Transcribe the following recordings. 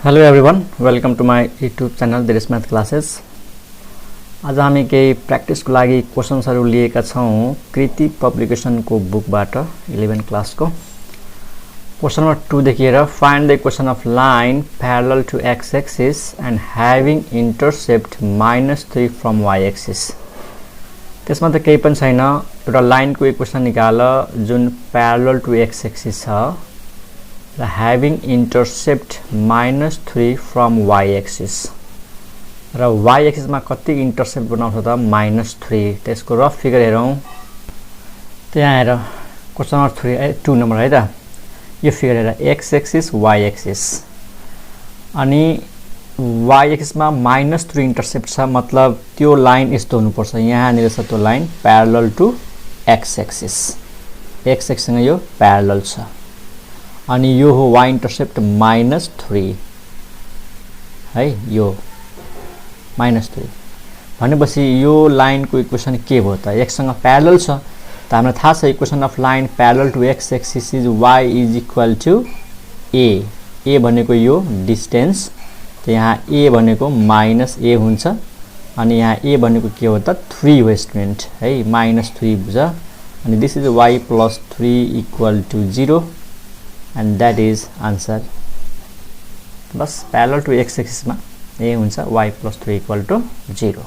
Hello everyone, welcome to my YouTube channel there is math classes. आज हामी केही प्र्याक्टिसको लागि क्वेसन्सहरू लिएका छौँ कृति पब्लिकेसनको बुकबाट 11 क्लासको। क्वेसन नम्बर 2 देखिएर find the equation of line parallel to x axis and having intercept -3 from y axis. त्यसमा त केही पनि छैन, एउटा लाइनको इक्वेसन निकाल जुन प्यारलल टु एक्स एक्सिस छ र having intercept -3 from y-axis र y-axis मा कति इन्टरसेप्ट बनाउँछ त -3। त्यसको रफ फिगर हेरौँ त यहाँ हेर क्वेसन नम्बर 2 नम्बर है त, यो फिगर हेर x-axis y-axis अनि y-axis मा -3 इन्टरसेप्ट छ, मतलब त्यो लाइन यस्तो हुनुपर्छ। यहाँनिर छ त्यो line parallel to x-axis, x-axis सँग यो प्यारलल छ अनि यो हो y इन्टरसेप्ट -3 है, यो -3 भनेपछि यो लाइनको इक्वेसन के भयो त x सँग प्यारलल छ। त हामीलाई थाहा छ equation of line parallel to x axis is y is equal to a भनेको यो डिस्टेन्स, त यहाँ a भनेको -a हुन्छ अनि यहाँ a भनेको के हो त 3 हो स्टुडेन्ट है, -3 बुझ। अनि this is y + 3 equal to 0 and that is answer। बस प्यारलल टु x एक्सिस मा a हुन्छ y + 3 equal to 0।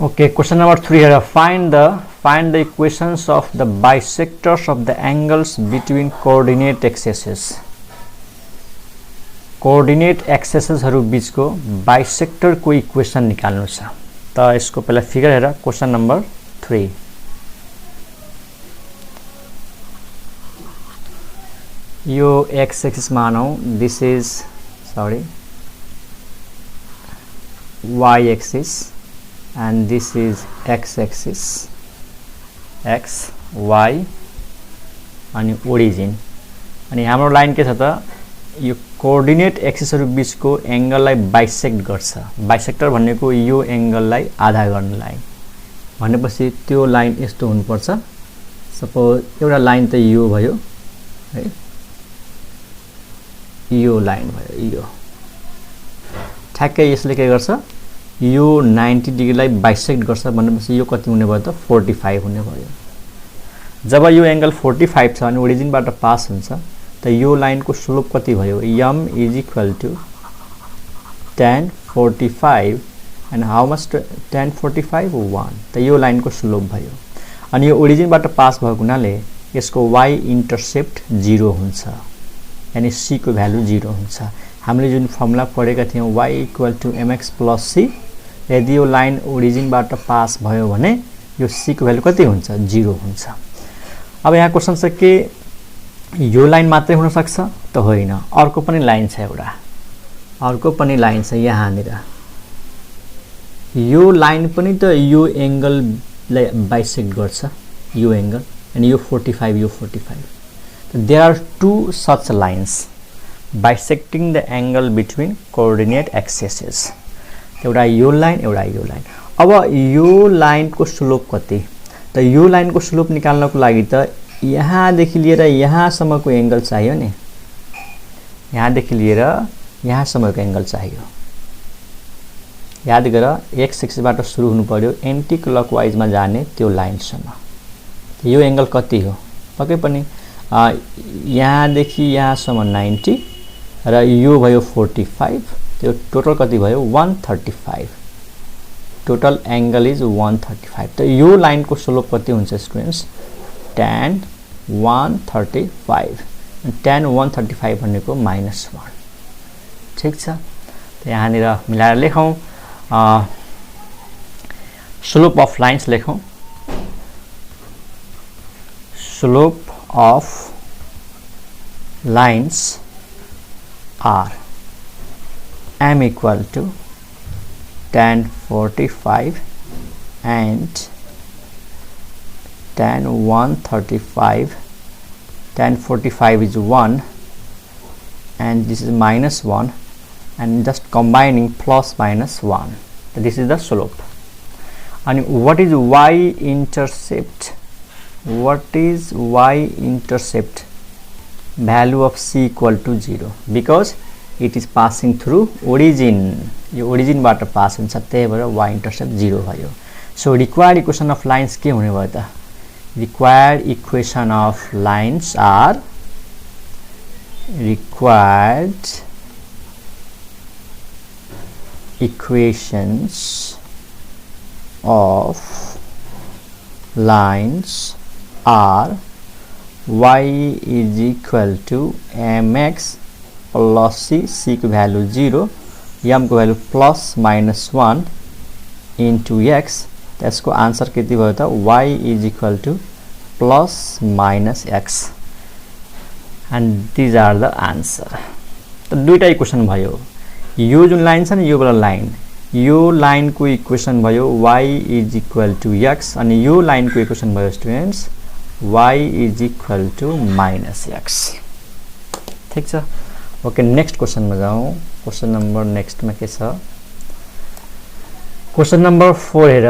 Okay, question number 3 हेर find the equations of the bisectors of the angles between coordinate axes. Coordinate एक्सेसेसहरु बीचको बाइसेक्टरको equation निकाल्नु छ। त यसको पहिला फिगर हेर क्वेसन नम्बर 3। यो x एक्सिस मानौ, this is y axis and this is x axis, x y अनि ओरिजिन। अनि हाम्रो लाइन के छ त, यो कोअर्डिनेट एक्सिसहरु बीचको एंगललाई बाइसेक्ट गर्छ। बाइसेक्टर भनेको यो एंगललाई आधा गर्ने लाइन भनेपछि त्यो लाइन यस्तो हुनुपर्छ। सपोज एउटा लाइन त यो भयो है, यो लाइन भयो, यो ठ्याक्कै यसले के गर्छ, यो 90 डिग्रीलाई बाइसेक्ट गर्छ भनेपछि यो कति हुने भयो त 45 हुने भयो। जब यो एंगल 45 छ अनि ओरिजिनबाट पास हुन्छ त यो लाइनको स्लोप कति भयो, m is equal to tan 45 and how much tan 45 1, त यो लाइनको स्लोप भयो। अनि यो ओरिजिनबाट पास भएको हुनाले यसको y इन्टरसेप्ट 0 हुन्छ, यानी c को भ्यालु 0 हुन्छ। हामीले जुन फर्मुला पढेका थियौं y equal to mx + c, यदि यो लाइन ओरिजिनबाट पास भयो भने यो c को भ्यालु कति हुन्छ, 0 हुन्छ। अब यहाँ क्वेशन छ के यो लाइन मात्रै हुन सक्छ त होइन, अर्को पनि लाइन छ, एउटा अर्को पनि लाइन छ यहाँनिर। यो लाइन पनि त यो एंगललाई बाइसेक्ट गर्छ, यो एंगल अनि यो 45 यो 45। There are two such lines bisecting the angle between coordinate axes। एउटा यो लाइन एउटा यो लाइन। अब यो लाइनको स्लोप कति त, यो लाइनको स्लोप निकाल्नको लागि त यहाँदेखि लिएर यहाँसम्मको एंगल चाहियो नि, यहाँदेखि लिएर यहाँसम्मको एंगल चाहियो। याद गर x एक्सिसबाट सुरु हुनु पर्यो एन्टी क्लकवाइजमा जाने त्यो लाइनसम्म। यो एंगल कति हो, पक्कै पनि यहाँदेखि यहाँसम्म 90 र यो भयो 45, त्यो टोटल कति भयो 135। Total angle is 135। त यो लाइनको स्लोप कति हुन्छ स्टुडेन्ट्स, tan 135। tan 135 भनेको -1, ठीक छ। त यहाँनिर मिलाएर लेखौं, स्लोप अफ लाइन्स लेखौं, slope of lines are m equal to tan 45 and tan 135। tan 45 is 1 and this is -1 and just combining +-1, this is the slope। and what is y intercept, what is y intercept, value of c equal to 0 because it is passing through origin. यो origin बाट pass हुन्छ त्यही भएर y intercept 0 भयो. So required equation of lines के हुने भयो त? Required equation of lines are required equations of lines are y is equal to mx plus c को value 0, m को value plus minus 1 into x. त्यसको answer कति भयो त? y is equal to plus minus x, and these are the answer. त दुईटा equation भयो. यो जुन लाइन छ नि यो वाला लाइन, यो लाइन को इक्वेसन भयो y is equal to x, अनि यो लाइन को इक्वेसन भयो students y is equal to minus x. ठीक छ. ओके, नेक्स्ट क्वेशन में जाऊँ. क्वेशन नंबर नेक्स्ट में के छ? क्वेशन नंबर 4 हेर.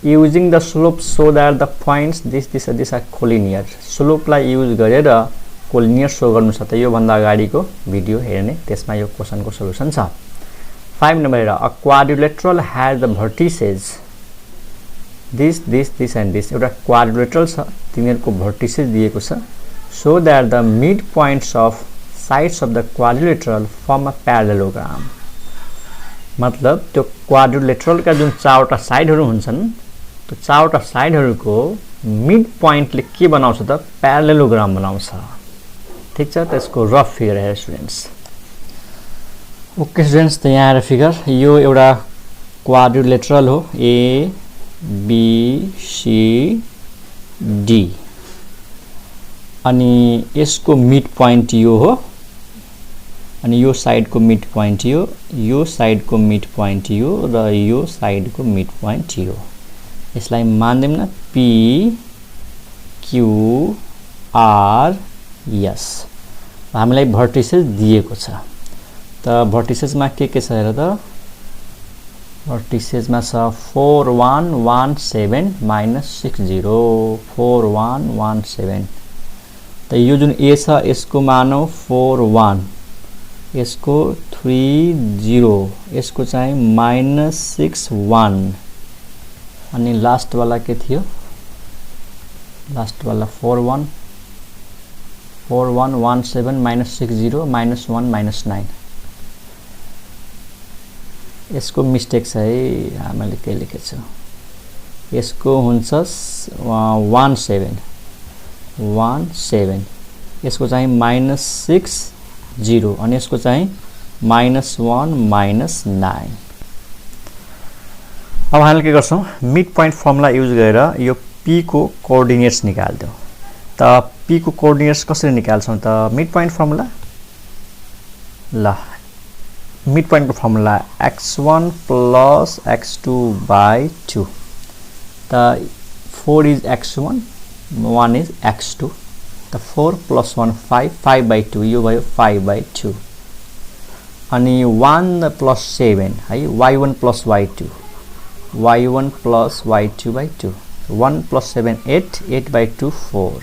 Using the slope so that the points this are collinear. Slope लाई यूज गरेर कोलिनियर शो गर्नु छ त यो भन्दा अगाडिको भिडियो हेर्ने, त्यसमा यो क्वेशन को सोलुसन छ. 5 नंबर हेर. A quadrilateral has the vertices this and this. एउटा क्वाड्रिलेटरल छ, तिनीहरुको भर्टिसेस दिएको छ. So that the mid points of sides of the quadrilateral form a parallelogram. मतलब त्यो क्वाड्रिलेटरल का जुन चारवटा साइडहरु हुन्छन्, त्यो चारवटा साइडहरुको मिड पॉइंटले के बनाउँछ त? प्यारालेलोग्राम बनाउँछ. ठीक छ. त्यसको रफ फिगर हेर स्टुडेन्ट्स. ओके स्टुडेन्ट्स, त यहाँ हेर फिगर. यो एउटा क्वाड्रिलेटरल हो, ए बी सी डी, अनि यसको मिड पॉइंट यो हो, अनि यो साइड को मिड पॉइंट यो साइड को मिड पॉइंट यो, र यो साइड को मिड पॉइंट यो. यसलाई मान्दैम न पी क्यू आर एस. हामीलाई भर्टिसेस दिएको छ. त भर्टिसेस मा के छ हेर त? भर्टिसेस मा छ 4 1 1 7 -60 4 1 1 7. त यो जुन ए छ यसको मानौ 4 1, यसको 3 0, यसको चाहिँ -6 1, अनि लास्ट वाला के थियो? लास्ट वाला 4 1 1 7 -60 -1 -9. यसको मिस्टेक छ है, मैले के लेखेको छु. यसको हुन्छ 1 7 1 7, यसको चाहिँ -6 0, अनि यसको चाहिँ -1 -9. अब हामीले के गर्छौं? मिड पॉइंट फर्मुला युज गरेर यो p को कोअर्डिनेट्स निकाल्दियौ. त p को कोअर्डिनेट्स कसरी निकाल्छौं त? Mid point formula. ल, मिड पॉइंट को formula x1 plus x2 by 2. त 4 is x1, 1 is x2. त 4 plus 1 5, 5 by 2 यो भयो 5 by 2. अनि 1 plus 7 है, y1 plus y2, y1 plus y2 by 2. 1 plus 7 8, 8 by 2 4.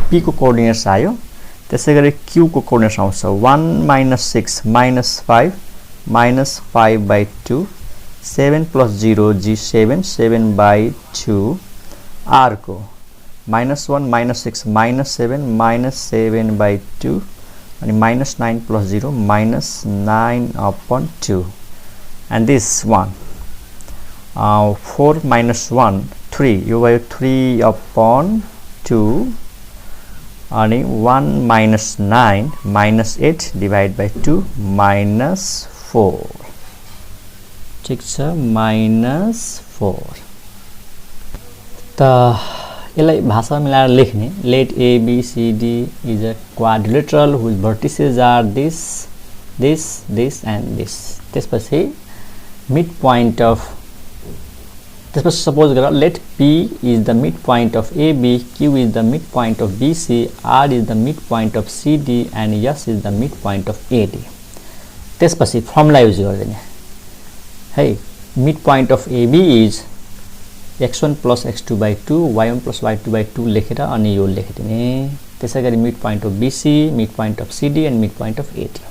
p को कोअर्डिनेट्स आयो. त्यसैगरी q को कोअर्डिनेट्स आउँछ 1 - 6 -5 -5 by 2, 7 plus 0 g7 7 by 2. r को -1 -6 -7 -7 by 2, and -9 plus 0 -9 upon 2. And this one 4 minus 1 3, you by 3 upon 2, and 1 minus 9 minus 8 divided by 2 minus 4. ठीक छ, -4. त यसलाई भाषा मिलाएर लेख्ने. Let A B C D is a quadrilateral whose vertices are this and this. त्यसपछि mid point of, त्यसपछि suppose गर let p is the mid point of A B, q is the mid point of B C, r is the mid point of C D, and s is the mid point of A D. त्यसपछि formula use गर्दिने है. Mid point of A B is x1 plus x2 by 2, y1 plus y2 by 2 लेखेर अनि यो लेखिदिने. त्यसैगरी mid point of BC, mid point of CD and mid point of AD.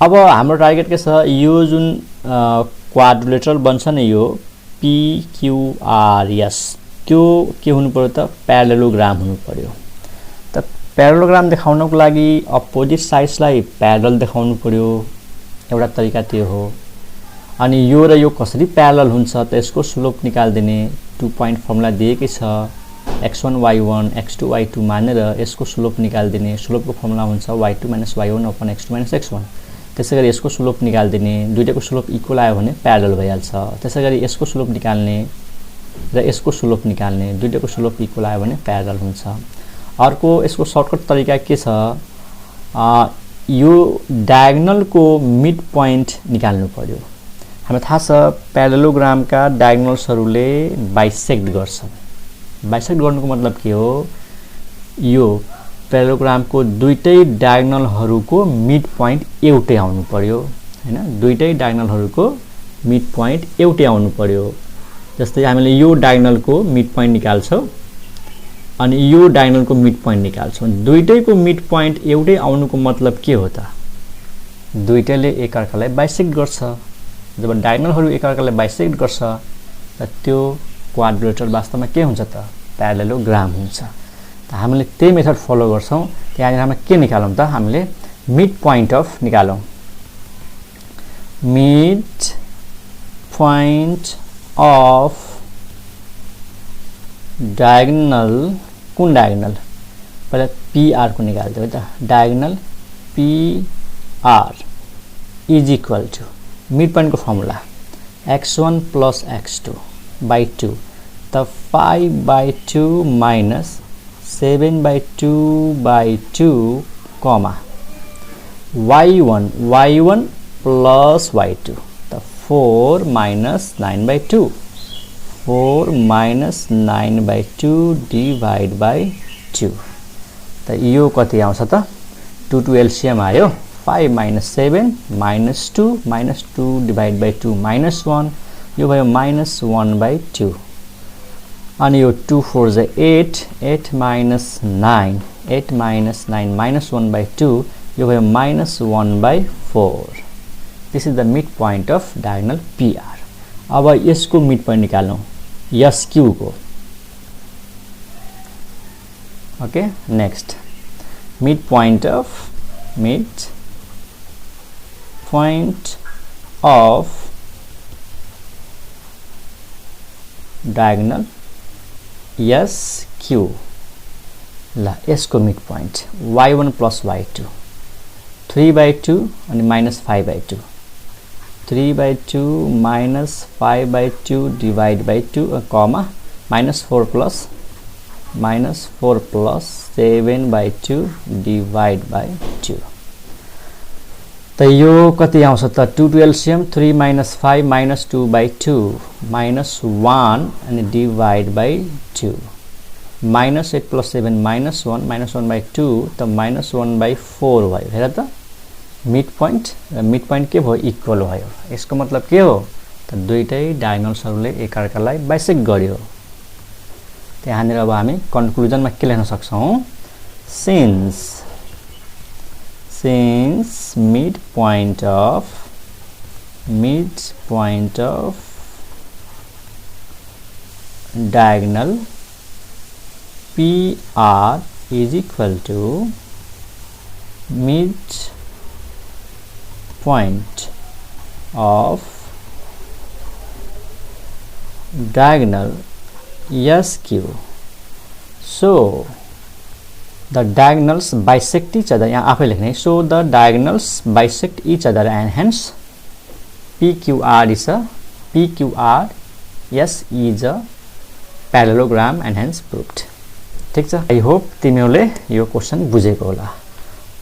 अब हाम्रो टार्गेट के छ, यो जुन क्वाड्रिलेटरल बन्छ नि यो PQRS, त्यो के हुनु पर्यो त प्यारालेलोग्राम हुनु पर्यो। त प्यारालेलोग्राम देखाउनको लागि अपोजिट साइड्सलाई प्यारल देखाउनु पर्यो, एउटा तरिका त्यो हो। अनि यो र यो कसरी प्यारल हुन्छ त यसको स्लोप निकाल्दिने 2 पोइन्ट फर्मुला दिएकै छ, x1 y1 x2 y2 मानेर यसको स्लोप निकाल्दिने। स्लोपको फर्मुला हुन्छ y2 - y1 upon x2 - x1। त्यसैगरी यसको स्लोप निकाल्दिने, दुईटाको स्लोप इक्वल आयो भने प्यारल भइहाल्छ। त्यसैगरी यसको स्लोप निकाल्ने र यसको स्लोप निकाल्ने, दुईटाको स्लोप इक्वल आयो भने प्यारल हुन्छ। अर्को यसको सर्टकट तरिका के छ, यो डायगोनलको मिड पोइन्ट निकाल्नु पर्यो। हामीलाई थाहा छ प्यारालेलोग्रामका डायगोनल्सहरूले बाइसेक्ट गर्छन्। बाइसेक्ट गर्नुको मतलब के हो, यो प्यारालेलोग्रामको दुईटै डायगोनलहरूको मिड पोइन्ट एउटै आउनु पर्यो हैन, दुईटै डायगोनलहरूको मिड पोइन्ट एउटै आउनु पर्यो। जस्तै हामीले यो डायगोनलको मिड पोइन्ट निकाल्छौँ अनि यो डायगोनलको मिड पोइन्ट निकाल्छौँ, दुईटैको मिड पोइन्ट एउटै आउनुको मतलब के हो त, दुईटैले एकअर्कालाई बाइसेक्ट गर्छ। जब डायगोनलहरू एकअर्कालाई बाइसेक्ट गर्छ त त्यो क्वाड्रिलेटरल वास्तवमा के हुन्छ त प्यारालेलोग्राम हुन्छ। त हामीले त्यही मेथड फलो गर्छौँ। त्यहाँनिर हामी के निकालौँ त, हामीले मिड पोइन्ट अफ निकालौँ। मिड पोइन्ट अफ डायगोनल, कुन डायगोनल, पहिला PR को निकाल्थ्यो है त, diagonal PR is equal to mid point को फर्मुला x1 + x2 by 2, त 5/2 minus 7/2 by 2 comma y1 plus y2, त 4 minus 9/2, 4 minus 9/2 divide by 2। त यो कति आउँछ त, 2 to LCM आयो, 5 minus 7 minus 2 minus 2 divide by 2 minus 1, यो भयो -1/2। अनि यो 2 4 is 8, 8 minus 9, 8 minus 9 minus 1/2, यो भयो -1/4। This is the mid point of diagonal PR। अब यसको मिड पोइन्ट निकाल्नु SQ को। Okay, next mid point of diagonal SQ। ल यसको mid point y1 plus y2, 3/2 अनि -5/2, 3/2 minus 5/2 divide by 2, comma -4 plus 7/2 divide by 2। त यो कति आउँछ त, 2 to LCM 3 minus 5 minus 2/2 minus 1 अनि divide by 2, -8 plus 7 -1 -1/2, त -1/4 भयो। हेर त मिड पोइन्ट के भयो, इक्वल भयो। यसको मतलब के हो त दुईटै डायगोनल्सहरूले एकअर्कालाई बाइसेक्ट गर्यो। त्यहाँनिर अब हामी कन्क्लुजनमा के लेख्न सक्छौँ, since mid point of diagonal PR is equal to mid point of diagonal SQ, so the diagonals bisect each other। यहाँ आफै लेख्ने, so the diagonals bisect each other and hence PQRS is a parallelogram and hence proved। ठीक छ, I hope तिमीहरूले यो question बुझेको होला।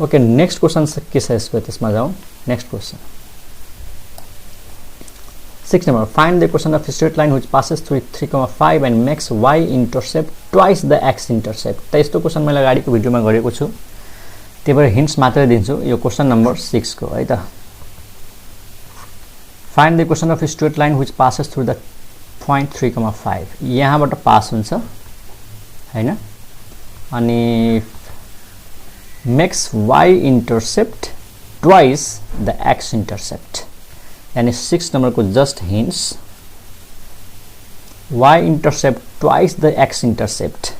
Okay, next question के छ यसको, त्यसमा जाउँ। Next question 6 number, find the equation of a straight line which passes through 3,5 and makes y intercept twice the x intercept। त यस्तो क्वेसन मैले अगाडिको भिडियोमा गरेको छु, त्यही भएर हिन्ट्स मात्रै दिन्छु। यो क्वेसन नम्बर 6 को है त। Find the equation of a straight line which passes through the point 3,5, यहाँबाट पास हुन्छ हैन, अनि makes y intercept twice the x intercept. यानी 6 नंबर को just hints y intercept twice the x intercept.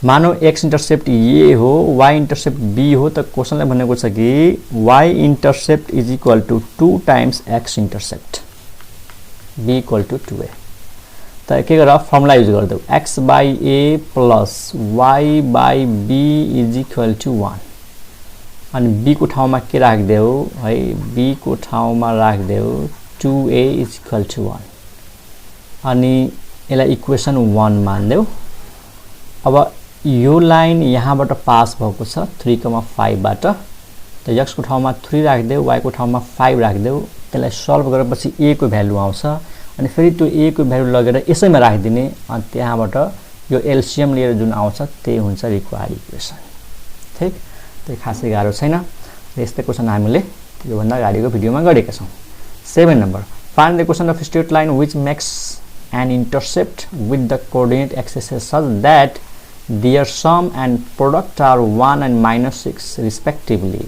मानो x intercept ये हो, y intercept b हो, त क्वेशनले भनेको छ कि y intercept is equal to 2 times x intercept, b equal to 2a. त के गर फर्मुला युज गर्दै x by a plus y by b is equal to 1. अनि b को ठाउँमा के राख्देऊ है, b को ठाउँमा राख्देऊ 2a is equal to 1. अनि यसलाई इक्वेसन 1 मान्देऊ. अब यो लाइन यहाँबाट पास भएको छ 3,5 बाट. त x को ठाउँमा 3 राख्देऊ, y को ठाउँमा 5 राख्देऊ. त्यसलाई सल्भ गरेपछि a को भ्यालु आउँछ. अनि फेरि त्यो a को भ्यालु लगेर यसैमा राखिदिने. अनि त्यहाँबाट यो एलसीएम लिएर जुन आउँछ त्यही हुन्छ रिक्वायर्ड इक्वेसन. ठीक, त्यो खासै गाह्रो छैन. यस्तै क्वेसन हामीले यो भन्दा अगाडिको भिडियोमा गरेका छौं. 7 नम्बर, find the question of straight line which makes an intercept with the coordinate axis such that their sum and product are 1 and -6 respectively.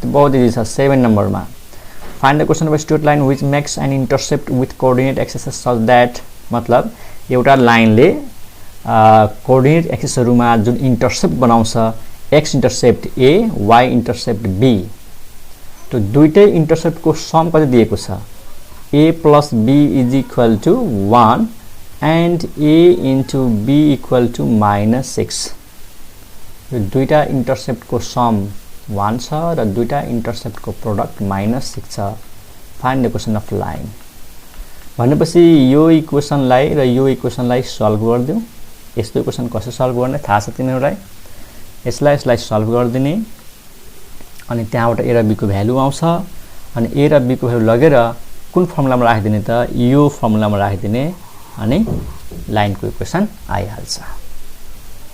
बहुत इजी छ. 7 नम्बरमा find the question of a straight line which makes an intercept with coordinate axes such that, मतलब एउटा लाइनले coordinate एक्सिसहरुमा जुन intercept बनाउँछ, x intercept a, y intercept b, तो दुईटै intercept को सम कति दिएको छ, a plus b is equal to 1 and a into b equal to -6. यो दुईटा इंटरसेप्ट को सम 1 छ र दुईटा इंटरसेप्ट को प्रोडक्ट -6 छ. Find the question of line भनेपछि यो इक्वेसनलाई र यो इक्वेसनलाई सल्भ गर्दियौ. यस्तो इक्वेसन कसरी सल्भ गर्ने थाहा छ तिमीहरुलाई. यसलाई सल्भ गर्दिने अनि त्यहाँबाट a र b को भ्यालु आउँछ. अनि a र b को भ्यालु लगेर कुन फर्मुलामा राखिदिने त, यो फर्मुलामा राखिदिने. अनि लाइनको इक्वेसन आइहाल्छ.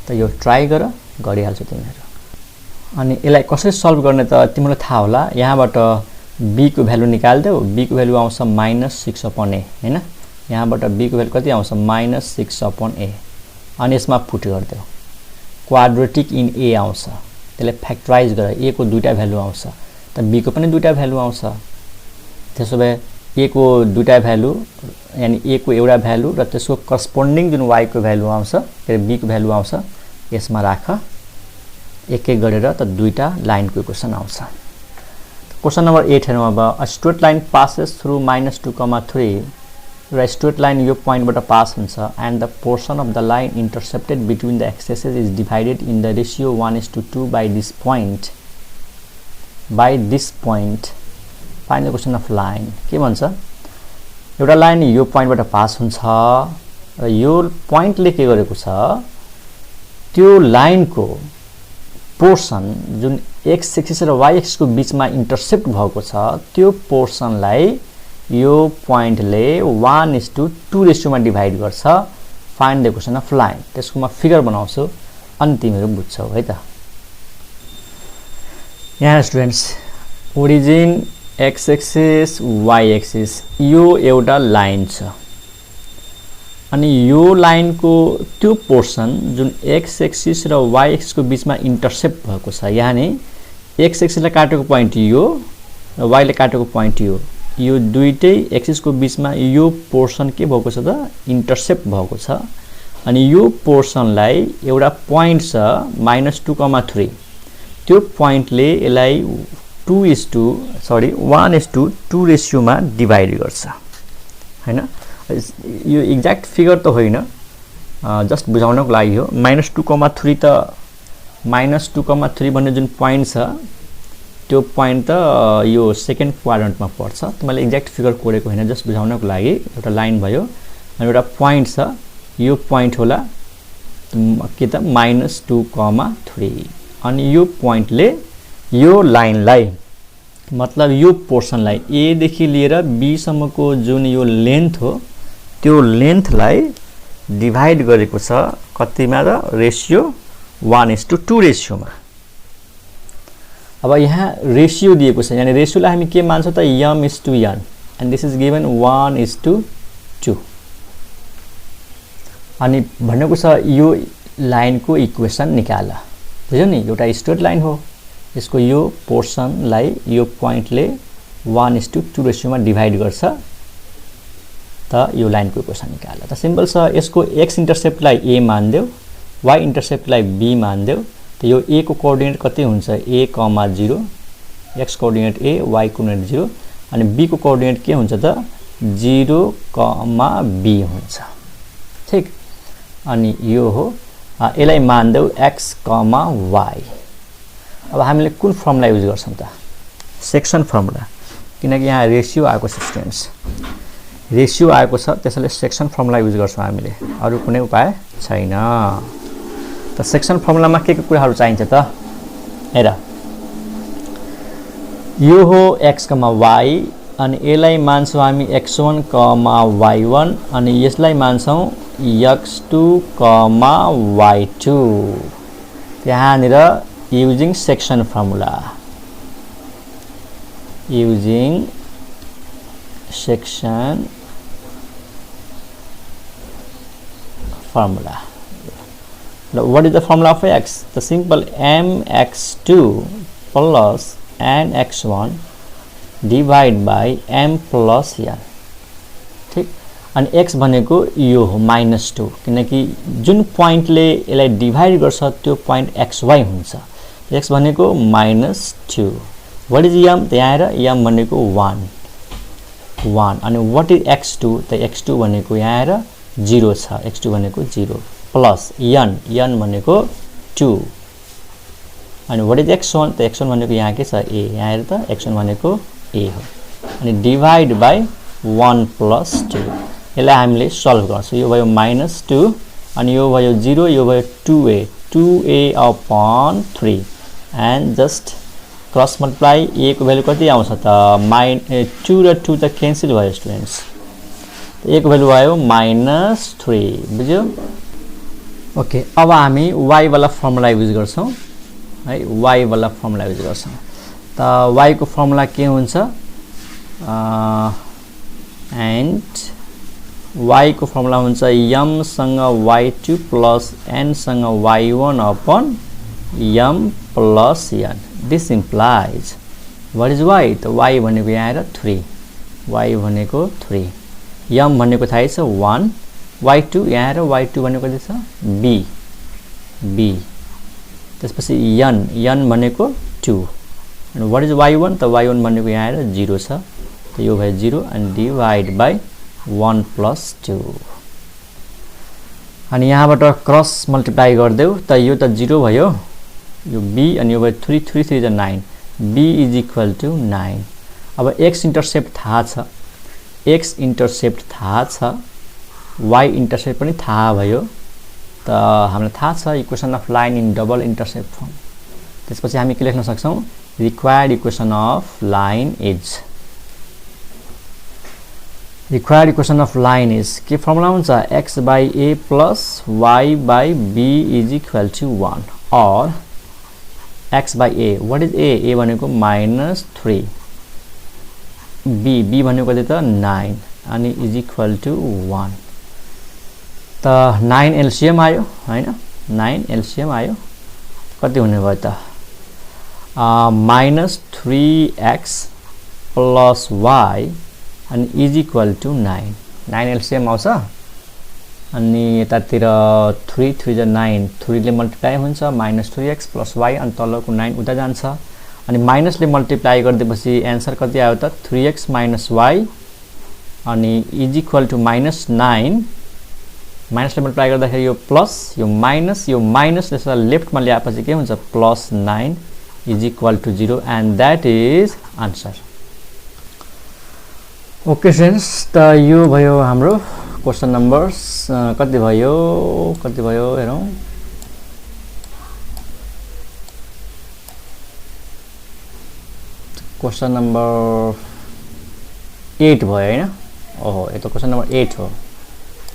त यो ट्राई गरिहाल्छ तिमीहरु. अनि यसलाई कसरी सल्भ गर्ने त तिमीलाई थाहा होला. यहाँबाट b को भ्यालु निकाल्देऊ. b को भ्यालु आउँछ -6 upon a हैन. यहाँबाट b को भ्यालु कति आउँछ -6 upon a. अनि यसमा पुट गर्देऊ. क्वाड्रेटिक इन a आउँछ. त्यसले फ्याक्टराइज गर a को दुईटा भ्यालु आउँछ. त b को पनि दुईटा भ्यालु आउँछ. त्यसो भए a को दुईटा भ्यालु यानी a को एउटा भ्यालु र त्यसको करस्पोन्डिङ जुन y को भ्यालु आउँछ, फेरि b को भ्यालु आउँछ. यसमा राख. एक एक गरेर त दुईटा लाइनको इक्वेसन आउँछ. क्वेशन नम्बर 8 हेरौँ अब. A straight line passes through -2,3 र स्ट्रेट लाइन यो पोइन्टबाट पास हुन्छ and the portion of the line intercepted between the axes is divided in the ratio 1:2 by this point. Find the question of line. के भन्छ, एउटा line यो पोइन्टबाट pass हुन्छ र यो पोइन्टले के गरेको छ, त्यो लाइनको पोर्सन जुन x एक्सिस र y एक्सिस को बीचमा इंटरसेप्ट भएको छ, त्यो पोर्सनलाई यो पोइन्टले 1:2 रेशियोमा डिवाइड गर्छ. Find the question of line. त्यसको म फिगर बनाउँछु अनि तिमीहरु बुझ्छौ है त. यहाँ students, origin x axis y axis यो एउटा लाइन छ. अनि यो लाइनको त्यो पोर्सन जुन x एक्सिस र y एक्सिस को बीचमा इंटरसेप्ट भएको छ, यानी x एक्सिसले काटेको पोइन्ट यो र y ले काटेको पोइन्ट यो दुईटै एक्सिस को बीचमा यो पोर्सन के भएको छ त, इंटरसेप्ट भएको छ. अनि यो पोर्सनलाई एउटा पोइन्ट छ -2,3. त्यो पोइन्टले यसलाई 1:2 रेशियोमा डिवाइड गर्छ हैन. यो एक्ज्याक्ट फिगर त होइन, जस्ट बुझाउनको लागि हो. -2,3 त -2,3 भन्ने जुन पोइन्ट छ त्यो पोइन्ट त यो सेकेन्ड क्वाड्रेन्टमा पर्छ. मैले एक्ज्याक्ट फिगर कोडेको होइन, जस्ट बुझाउनको लागि. एउटा लाइन भयो अनि एउटा पोइन्ट छ. यो पोइन्ट होला के त -2,3. अनि यो पोइन्टले यो लाइनलाई, मतलब यो पोर्सनलाई a देखि लिएर b सम्मको जुन यो लेन्थ हो, त्यो लेन्थलाई डिवाइड गरेको छ कतिमा त, रेशियो 1:2 रेशियोमा. अब यहाँ रेशियो दिएको छ, यानी रेशियोलाई हामी के मान्छौँ त, m:n, and this is given 1:2. अनि भनेको छ यो लाइनको इक्वेसन निकाल. बुझ्यो नि, एउटा स्ट्रेट लाइन हो, यसको यो पोर्सनलाई यो पोइन्टले 1:2 रेशियोमा डिभाइड गर्छ, त यो लाइनको इक्वेसन निकाल। त सिम्पल छ, यसको x इन्टरसेप्टलाई a मान्देऊ, y इन्टरसेप्टलाई b मान्देऊ, त यो a को कोअर्डिनेट कति हुन्छ, a, 0, x coordinate a, y coordinate 0, अनि b को कोअर्डिनेट के हुन्छ त 0, b हुन्छ। ठीक, अनि यो हो, यसलाई मान्देऊ x, y। अब हामीले कुन फर्मुला युज गर्छौं त, सेक्सन फर्मुला, किनकि यहाँ रेशियो आएको छ स्टुडेन्ट्स, रेशियो आएको छ, त्यसैले सेक्सन फर्मुला युज गर्छौं हामीले, अरु कुनै उपाय छैन। त सेक्सन फर्मुलामा के कुराहरु चाहिन्छ त, हेर यो हो x, y, अनि यसलाई मान्छौं हामी x1, y1, अनि यसलाई मान्छौं x2, y2। त्यहाँनिर using section formula, using section formula. Now, what is the formula of x? The simple mx2 plus nx1 divide by m plus n। ठीक, अनि x भनेको यो हो -2, किनकि जुन पोइन्टले यसलाई डिभाइड गर्छ त्यो पोइन्ट xy हुन्छ, x भनेको -2। What is m? त्यहाँ आएर m भनेको 1, अनि what is x2? त x2 भनेको यहाँ आएर 0 छ, x2 भनेको 0 प्लस n भनेको 2, अनि what is x1? त x1 भनेको यहाँ के छ, a, यहाँ आएर त x1 भनेको a हो, अनि डिभाइड बाइ 1 प्लस 2। यसलाई हामीले सल्भ गर्छौं, यो भयो -2, अनि यो भयो 0, यो भयो 2a upon 3, and just cross multiply, a को भ्यालु कति आउँछ त 2 र 2 त क्यान्सल भयो स्टुडेन्ट्स, a को भ्यालु आयो -3, बुझ्यो। ओके, अब हामी y वाला फर्मुला युज गर्छौं है, y वाला फर्मुला युज गर्छौं। त y को फर्मुला के हुन्छ, एन्ड y को फर्मुला हुन्छ m सँग y2 प्लस n सँग y1 upon m plus n। This implies what is y? त y भनेको यहाँ आएर 3, y भनेको 3, m भनेको थाहै छ 1, y2 यहाँ आएर y2 भनेको कति छ b, त्यसपछि n भनेको 2, अनि what is y1? त y1 भनेको यहाँ आएर 0 छ, त यो भयो 0, अनि डिभाइड बाइ 1 प्लस 2, अनि यहाँबाट क्रस मल्टिप्लाई गर्देऊ, त यो त 0 भयो, यो b, अनि यो भयो 3, 3 3 is 9, b is equal to 9। अब x इन्टरसेप्ट थाहा छ, x इन्टरसेप्ट थाहा छ, y इन्टरसेप्ट पनि थाहा भयो, त हामीलाई थाहा छ equation of line in double intercept form. त्यसपछि हामी के लेख्न सक्छौं, required equation of line is, required equation of line is के फर्मुला हुन्छ, x by a plus y by b is equal to 1, or x by a, what is a भनेको -3, b भनेको कति त 9, अनि इज इक्वल टु 1। त 9 LCM आयो हैन, 9 एलसीएम आयो, कति हुने भयो त -3x प्लस y, अनि इज इक्वल टु 9, 9 एलसीएम आउँछ, अनि यतातिर 3 3 is 9, 3 ले मल्टिप्लाई हुन्छ, -3x प्लस y, अनि तलको 9 उता जान्छ, अनि माइनस ले मल्टिप्लाई गरिदिएपछि एन्सर कति आयो त 3x - y, अनि इज इक्वल टु -9, माइनस ले मल्टिप्लाई गर्दाखेरि यो प्लस, यो माइनस ले लेफ्टमा ल्याएपछि के हुन्छ +9 is equal to 0, and that is answer. Okay friends, त यो भयो हाम्रो क्वेशन नम्बर्स, कति भयो हेरौं, क्वेशन नम्बर 8 भयो हैन, ओहो यो त क्वेशन नम्बर 8 हो,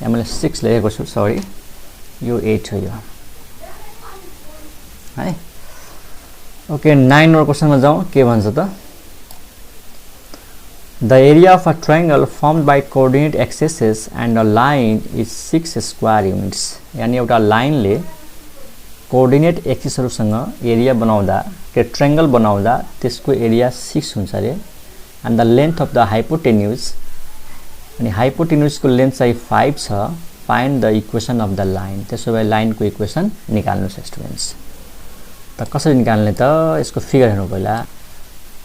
यहाँ मैले 6 लेखेको छु, सरी, यो 8 हो यो है। ओके, 9 नम्बर क्वेशनमा जाउँ, के भन्छ त, the area of a triangle formed by coordinate axes and a line is 6 square units। यानी एउटा लाइनले कोअर्डिनेट एक्सिसहरुसँग एरिया बनाउँदा के ट्रायंगल बनाउँदा त्यसको एरिया 6 हुन्छ रे and the length of the हाइपोटेन्युज अनि हाइपोटेन्युजको लेन्थ चाहिँ 5 छ find the equation of the line त्यसो भए लाइनको इक्वेसन निकाल्नुस् स्टुडेन्ट्स त कसरी निकाल्ने त यसको फिगर हेर्नु पहिला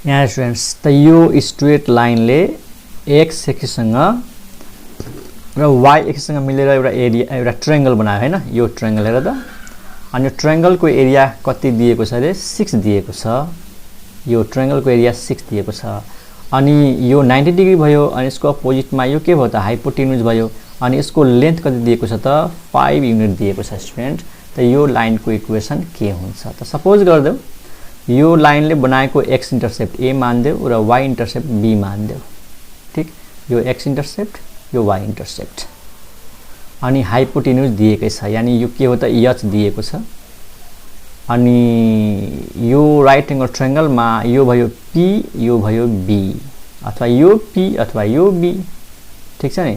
यहाँ स्टुडेन्ट्स त यो स्ट्रेट लाइनले x एक्सिससँग र y एक्सिससँग मिलेर एउटा एरिया एउटा ट्रायंगल बनायो हैन यो ट्रायंगल हेर त अनि यो ट्रायंगलको एरिया कति दिएको छ रे 6 दिएको छ यो ट्रायंगलको एरिया 6 दिएको छ अनि यो 90 डिग्री भयो अनि यसको अपोजिटमा यो के भयो त हाइपोटेन्युज भयो अनि यसको लेन्थ कति दिएको छ त 5 युनिट दिएको छ स्टुडेन्ट त यो लाइनको इक्वेसन के हुन्छ त सपोज गर्दै यो लाइनले बनाएको x इन्टरसेप्ट a मान्देऊ र y इन्टरसेप्ट b मान्देऊ ठीक यो x इन्टरसेप्ट यो y इन्टरसेप्ट अनि हाइपोटेन्युज दिएकै छ यानी यो के हो त h दिएको छ अनि यो राइट एंगल ट्रायंगल मा यो भयो p यो भयो b अथवा यो p अथवा यो b ठीक छ नि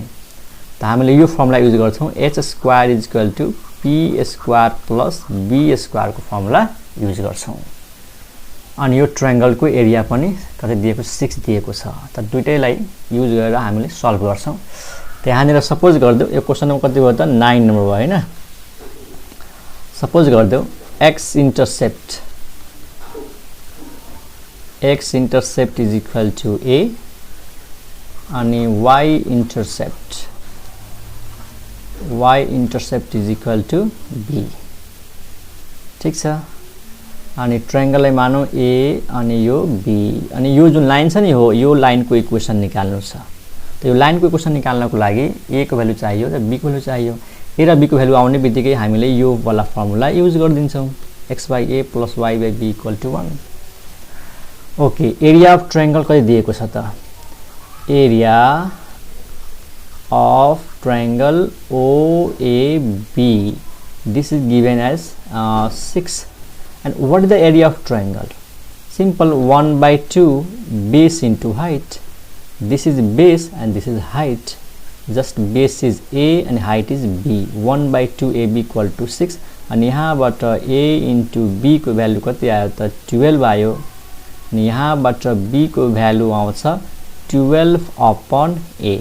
त हामीले यो फर्मुला युज गर्छौं h² = p² + b² को फर्मुला युज गर्छौं अनि यो ट्रायंगलको एरिया पनि कति दिएको 6 दिएको छ त दुईटैलाई युज गरेर हामीले सल्भ गर्छौं त्यहाँनेर सपोज गर्दै यो क्वेशनमा कति भयो त 9 नम्बर भयो हैन सपोज गर्दै x intercept is equal to a अनि y intercept is equal to b ठीक छ अनि ट्रायंगललाई मानौ a अनि यो b अनि यो जुन लाइन छ नि हो यो लाइनको इक्वेसन निकाल्नु छ त यो लाइनको इक्वेसन निकाल्नको लागि a को भ्यालु चाहियो र b को भ्यालु चाहियो a र b को भ्यालु आउने बित्तिकै हामीले यो वाला फर्मुला युज गर्दिन्छौं x/a + y/b = 1 okay area of triangle कति दिएको छ त area of triangle OAB this is given as 6 and what is the area of triangle simple 1/2 base into height this is base and this is height just base is a and height is b 1/2 AB = 6 अनि यहाँबाट a into b को value कति आयो त 12 आयो अनि यहाँबाट b को भ्यालु आउँछ 12/a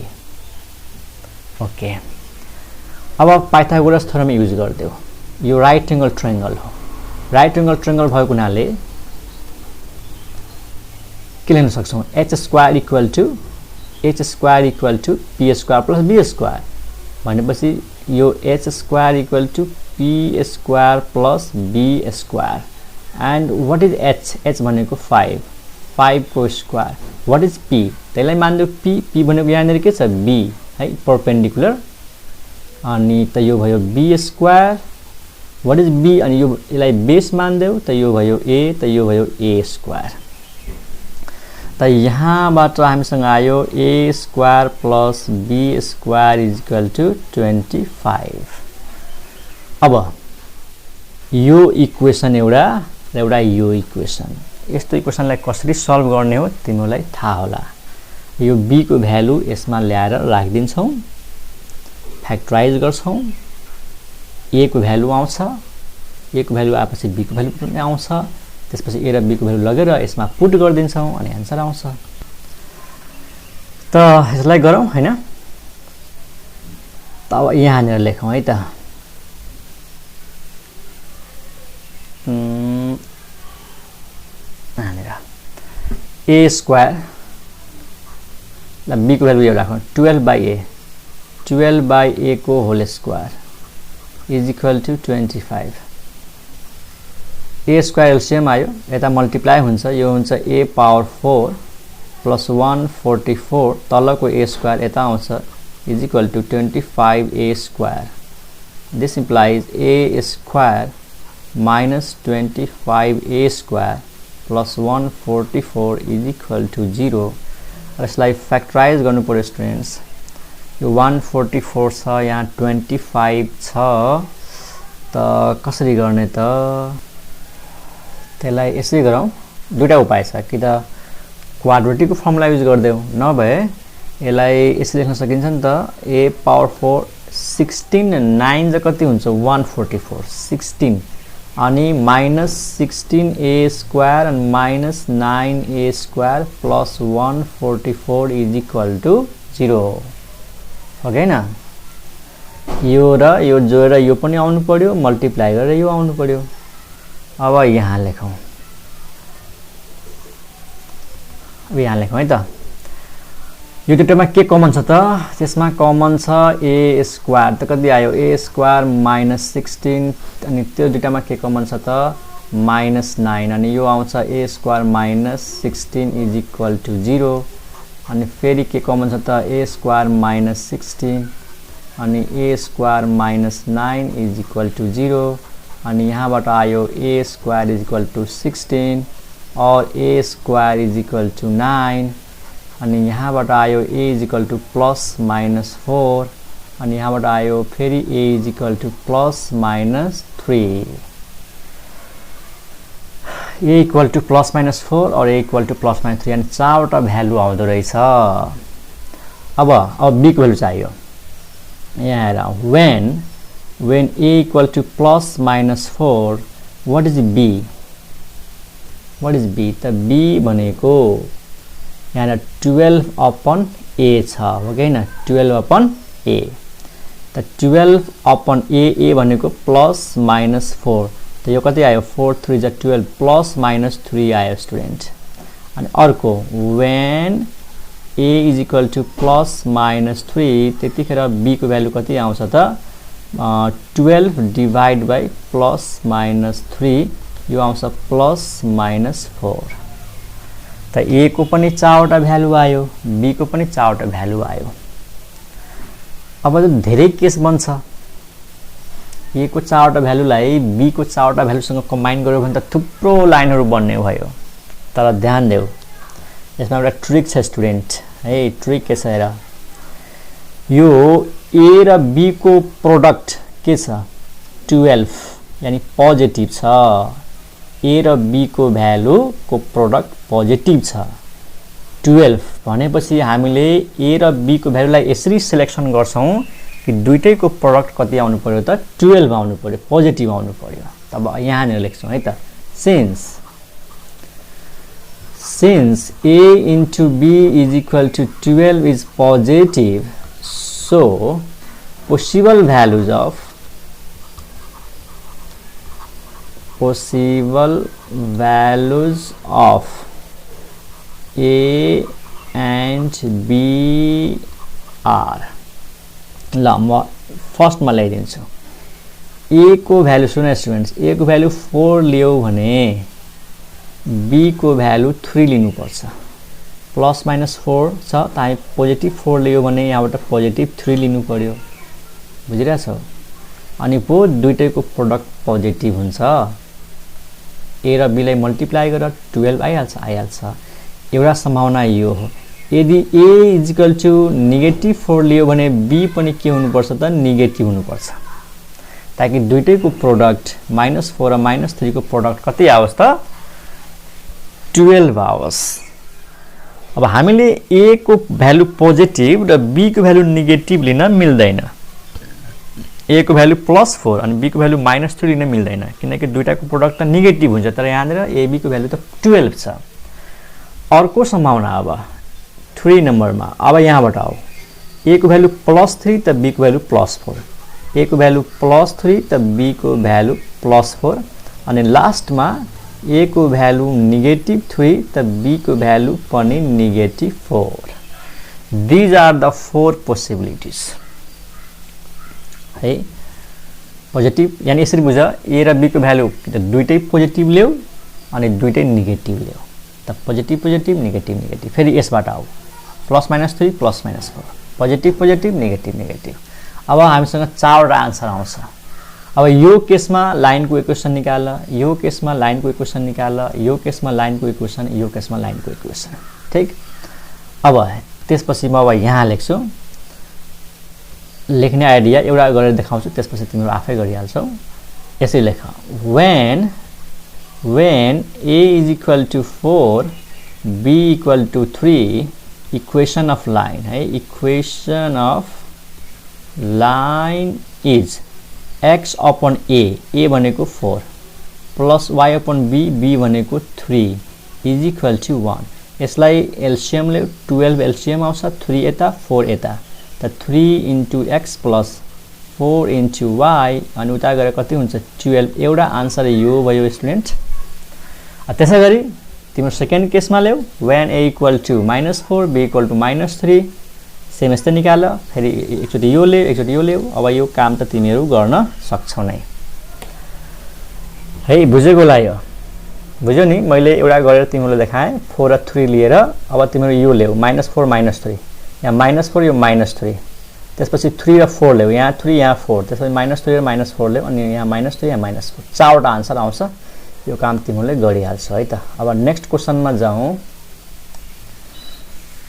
ओके अब पाइथागोरस थ्योरम युज गर्दियौ यो राइट एंगल ट्रायंगल हो राइट एंगल ट्रायंगल भएको हुनाले के लेख्न सक्छौं h² = p² + b² भनेपछि यो h² = p² + b² and what is h भनेको 5 को स्क्वायर what is p त्यसलाई मान्दियौ p भनेको यहाँ नेर के छ b है परपेंडिकुलर अनि त यो भयो b² what is b अनि यो यसलाई बेस मान्देऊ त यो भयो a त यो भयो a² त यहाँबाट हामीसँग आयो a² + b² = 25 अब यो इक्वेसन एउटा यो इक्वेसन यस्तो इक्वेसनलाई कसरी सल्भ गर्ने हो तिमीलाई थाहा होला यो b को भ्यालु यसमा ल्याएर राख्दिन्छौं फ्याक्टराइज गर्छौं a को भ्यालु आउँछ a को भ्यालु आएपछि b को भ्यालु पनि आउँछ त्यसपछि a र b को भ्यालु लगेर यसमा पुट गर्दिन्छौं अनि आन्सर आउँछ त यसलाई गरौँ हैन त अब यहाँ नेर लेखौं है त a² b को भ्यालु यो राखौं 12/a को होल स्क्वायर = 25 a² एलसीएम आयो यता मल्टिप्लाई हुन्छ यो हुन्छ a पावर 4 + 144 तलको a² यता आउँछ = 25a² this implies a² - 25a² + 144 = 0 यसलाई फ्याक्टराइज गर्नु पर्यो स्टुडेन्ट्स यो 144 छ यहाँ 25 छ त कसरी गर्ने त त्यसलाई यसै गरौँ दुईटा उपाय छ कि त क्वाड्रेटिकको फर्मुला युज गर्दियौ नभए यसलाई यसरी लेख्न सकिन्छ नि त a पावर 4 16 9 चाहिँ कति हुन्छ 144 16 अनि -16a² and -9a² plus 144 is equal to 0 हो हैन यो र यो जोडेर यो पनि आउनु पर्यो मल्टिप्लाई गरेर यो आउनु पर्यो अब यहाँ लेखौं है त यो दुटैमा के कमन छ त त्यसमा कमन छ a² त कति आयो a² -16 अनि त्यो दुटामा के कमन छ त -9 अनि यो आउँछ a² -16 is equal to 0 अनि फेरि के कमन छ त a² -16 अनि a² -9 is equal to 0 अनि यहाँबाट आयो a² is equal to 16 और a² is equal to 9 अनि यहाँबाट आयो a is equal to +-4 अनि यहाँबाट आयो फेरि a is equal to +-3 a equal to +-4 और a equal to +-3 अनि चारवटा भ्यालु आउँदो रहेछ अब b को भ्यालु चाहियो यहाँ हेर when a equal to +-4 what is b त b भनेको यहाँ 12/a छ हो हैन 12/a त 12/a भनेको +-4 त यो कति आयो 4 3 = 12 +-3 आयो स्टुडेन्ट अनि अर्को when a is equal to +-3 त्यतिखेर b को भ्यालु कति आउँछ त 12 डिवाइड बाइ +-3 यो आउँछ +-4 त a को पनि चारवटा भ्यालु आयो b को पनि चारवटा भ्यालु आयो अब धेरै केस बन्छ a को चारवटा भ्यालुलाई b को चारवटा भ्यालुसँग कम्बाइन गर्यो भने त थुप्रो लाइनहरु बन्ने भयो तर ध्यान देऊ यसमा एउटा ट्रिक छ स्टुडेन्ट है ट्रिक के छ हेर यो a र b को प्रोडक्ट के छ 12 यानी पोजिटिभ छ a र b को भ्यालु को प्रोडक्ट पोजिटिभ छ 12 भनेपछि हामीले a र b को भ्यालुलाई यसरी सिलेक्सन गर्छौं कि दुईटैको प्रोडक्ट कति आउनु पर्यो त 12 आउनु पर्यो पोजिटिभ आउनु पर्यो तब यहाँ नि लेख्छौं है त since a into b is equal to 12 is positive so possible values of a and b are ल म फर्स्ट मा ल्याइदिन्छु a को भ्यालु सुन स्टुडेन्ट्स a को भ्यालु 4 लियौ भने b को भ्यालु 3 लिनु पर्छ +-4 छ त हामी पोजिटिभ 4 लियौ भने यहाँबाट पोजिटिभ 3 लिनु पर्यो बुझिरहेछौ अनि पो दुईटैको प्रोडक्ट पोजिटिभ हुन्छ a र b लाई मल्टिप्लाई गरेर 12 आइहाल्छ एउटा सम्भावना यो हो यदि a -4 लियो भने b पनि के हुनु पर्छ त नेगेटिभ हुनु पर्छ ताकि दुईटैको प्रोडक्ट -4 र -3 को प्रोडक्ट कति आओस् त 12 आओस् अब हामीले a को भ्यालु पोजिटिभ र b को भ्यालु नेगेटिभ लिन मिल्दैन a को भ्यालु +4 अनि b को भ्यालु -3 लिन मिल्दैन किनकि दुईटाको प्रोडक्ट त नेगेटिभ हुन्छ तर यहाँनेर a b को भ्यालु त 12 छ अर्को सम्भावना अब 3 नम्बरमा अब यहाँबाट आऊ a को भ्यालु +3 त b को भ्यालु +4 a को भ्यालु +3 त b को भ्यालु +4 अनि लास्टमा a को भ्यालु -3 त b को भ्यालु पनि -4 these are the 4 possibilities है पोजिटिभ यानी यसरी बुझ a र b को भ्यालु दुईटै पोजिटिभ ल्याउ अनि दुईटै नेगेटिभ ल्याउ त पोजिटिभ नेगेटिभ फेरि यसबाट आऊ +-3 +-4 पोजिटिभ नेगेटिभ अब हामीसँग चारवटा आन्सर आउँछ अब यो केसमा लाइनको इक्वेसन निकाल यो केसमा लाइनको इक्वेसन निकाल यो केसमा लाइनको इक्वेसन यो केसमा लाइनको इक्वेसन ठीक अब त्यसपछि म अब यहाँ लेख्छु लेख्ने आइडिया एउटा गरेर देखाउँछु त्यसपछि तिमीहरु आफै गरिहाल्छौ यसै लेख when a is equal to 4 b equal to 3 equation of line है equation of line is x upon a भनेको 4 plus y upon b, b भनेको 3 इज इक्वल टु 1। यसलाई एलसीएम ले 12 एलसीएम आउँछ, 3 यता 4 यता, त 3 into x plus 4 into y अनि उता गएर कति हुन्छ 12। एउटा आन्सर यो भयो स्टुडेन्ट। त्यसै गरी तिम्रो सेकेन्ड केसमा ल्याऊ, when a equal to -4 b equal to -3 same यस्तै निकाल, फेरि एकचोटि यो ल्याऊ एकचोटि यो ल्याऊ। अब यो काम त तिमीहरू गर्न सक्छौ नै है, बुझेको लाग्यो? बुझ्यौ नि? मैले एउटा गरेर तिमीलाई देखाएँ 4 र 3 लिएर। अब तिमीहरू यो ल्याऊ -4 -3, यहाँ -4 यो -3, त्यसपछि 3 र 4 ल्याऊ, यहाँ 3 यहाँ 4, त्यसपछि -3 र -4 ल्याऊ, अनि यहाँ -3 यहाँ -4, चारवटा आन्सर आउँछ। यो काम तिमीहरूले गरिहाल्छौ है त। अब नेक्स्ट क्वेसनमा जाउँ।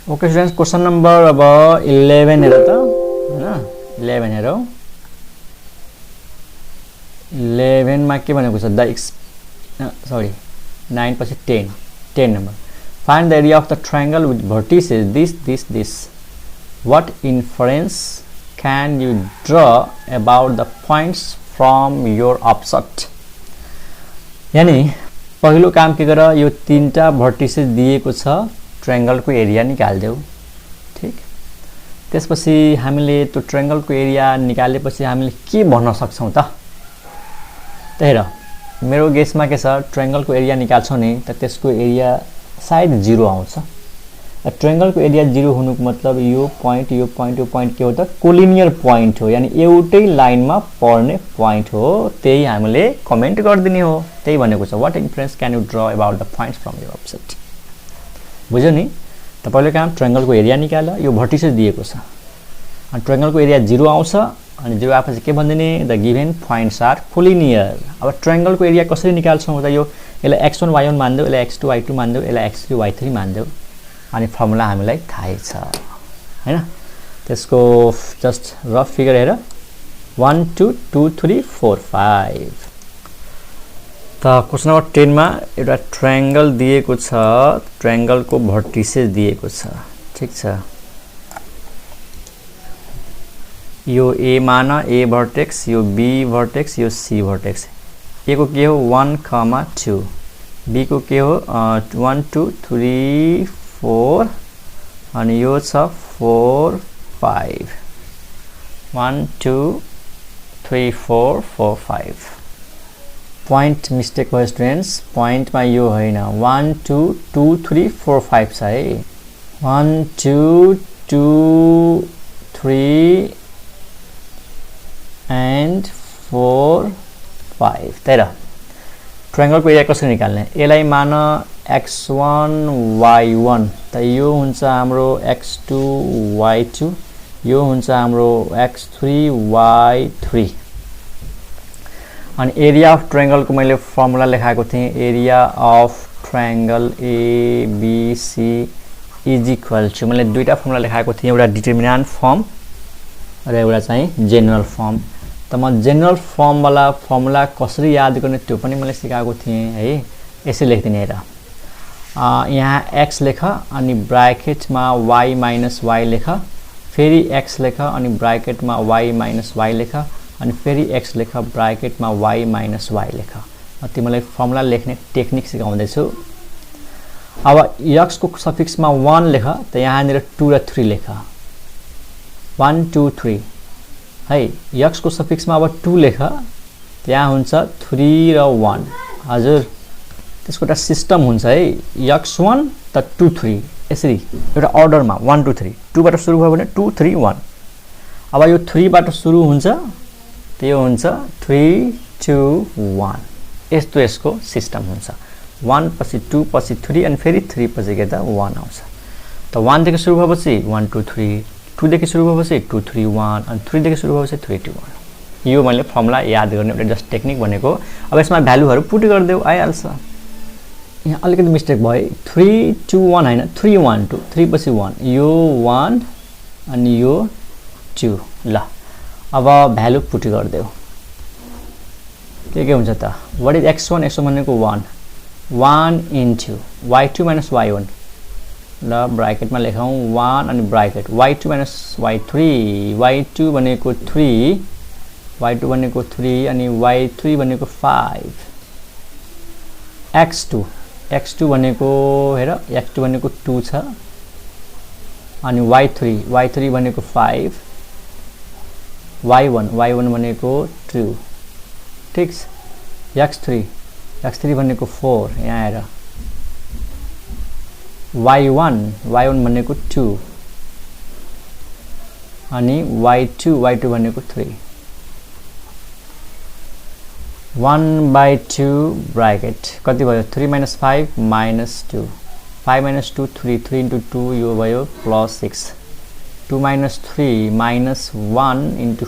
ओके स्टुडेन्ट्स, क्वेसन नम्बर अब 11 हेर त, हैन? 11 हेरौ। 11 मा के भनेको छ, सरी 9 पछि 10 number. Find the area of the triangle with vertices this what inference can you draw about the points from your object। यानी पहिलो काम के गर, यो तीनटा भर्टिसेस दिएको छ, ट्रायंगलको एरिया निकाल्देऊ। ठीक, त्यसपछि हामीले त्यो ट्रायंगलको एरिया निकालेपछि हामीले के भन्न सक्छौं त? हेर, मेरो गेसमा के छ, ट्रायंगलको एरिया निकाल्छौ नि त त्यसको एरिया सायद 0 आउँछ। ट्रायंगलको एरिया 0 हुनुको मतलब यो पोइन्ट यो पोइन्ट यो पोइन्ट के हो त, कोलिनियर पोइन्ट हो, यानी एउटै लाइनमा पर्ने पोइन्ट हो। त्यही हामीले कमेन्ट गरिदिने हो। त्यही भनेको छ what inference can you draw about the points from your object. बुझ्यौ नि? त पहिलो काम ट्रायंगलको एरिया निकाल, यो भर्टिसेस दिएको छ, अनि ट्रायंगलको एरिया 0 आउँछ, अनि 0 आएपछि के भन्दिने, the given points are collinear. अब ट्रायंगलको एरिया कसरी निकाल्छौं त, यो यसलाई x1 y1 मान्देऊ, यसलाई x2 y2 मान्देऊ, यसलाई x3 y3 मान्देऊ, अनि फर्मुला हामीलाई थाहै छ हैन? त्यसको जस्ट रफ फिगर हेर, 1 2 2 3 4 5। त क्वेसन नम्बर 10 मा एउटा ट्रायंगल दिएको छ, ट्रायंगलको भर्टिसेस दिएको छ। ठीक छ, यो a मान a भर्टेक्स, यो b भर्टेक्स, यो c भर्टेक्स। a को के हो 1, 2, b को के हो 1 2 3 4, अनि यो छ 4 5, 1 2 3 4 4 5। पोइन्ट मिस्टेक भयो स्टुडेन्ट्स, पोइन्टमा यो होइन, 1 2 2 3 4 5 छ है। 1 2 2 3 and 4 5। तेरा ट्रायंगलको एरिया कसरी निकाल्ने, यसलाई मान x1 y1, त यो हुन्छ हाम्रो x2 y2, यो हुन्छ हाम्रो x3 y3। अनि एरिया अफ ट्रायंगल को मैले फर्मुला लेखाएको थिएँ, area of triangle ABC is equal to, मैले दुईटा फर्मुला लेखाएको थिएँ, एउटा डिटरमिनेन्ट फर्म र एउटा चाहिँ जेनरल फर्म। त म जेनरल फर्म वाला फर्मुला कसरी याद गर्ने त्यो पनि मैले सिकाएको थिएँ है। यसै लेख्दिने हेर, यहाँ x लेख, अनि ब्राकेटमा y माइनस y लेख, फेरि x लेख, अनि ब्राकेटमा y माइनस y लेख, अनि फेरि x लेख, ब्राकेटमा y माइनस y लेख। म तिमीलाई फर्मुला लेख्ने टेक्निक सिकाउँदैछु। अब x को सफिक्समा 1 लेख, त यहाँनिर 2 र 3 लेख, 1 2 3 है। x को सफिक्समा अब 2 लेख, त्यहाँ हुन्छ 3 र 1। हजुर, त्यसको एउटा सिस्टम हुन्छ है, x1 त 2 3, यसरी एउटा अर्डरमा 1 2 3, 2 बाट सुरु भयो भने 2 3 1। अब यो 3 बाट सुरु हुन्छ, त्यो हुन्छ 3 2 1। यस्तो यसको सिस्टम हुन्छ, 1 पछि 2 पछि 3, अनि फेरि 3 पछि के त 1 आउँछ। त 1 देखि सुरु भएपछि 1 2 3, 2 देखि सुरु भएपछि 2 3 1, अनि 3 देखि सुरु भएपछि 3 2 1। यो मैले फर्मुला याद गर्ने एउटा जस्ट टेक्निक भनेको। अब यसमा भ्यालुहरु पुट गर्देऊ, आइहाल्छ। यहाँ अलिकति मिस्टेक भयो, 3 2 1 हैन, 3 1 2, 3 पछि 1, यो 1 अनि यो 2। ल अब भ्यालु पुट गर्देऊ, के हुन्छ त, व्हाट इज x1, x1 भनेको 1, 1 इन्टु y2 माइनस y1। ल ब्राकेटमा लेखौं 1 अनि bracket y2 minus y3, y2 भनेको 3, y2 भनेको 3 अनि y3 भनेको 5, x2 x2 भनेको हेर x2 भनेको 2 छ अनि y3 भनेको 5 y1 भनेको 2 ठीक छ x3 भनेको 4 यहाँ हेर y1 भनेको 2 अनि y2 भनेको 3 1/2 ब्रैकेट कति भयो 3 - 5 - 2 5 - 2 3 3 × 2 यो भयो +6 2 - 3 - 1 ×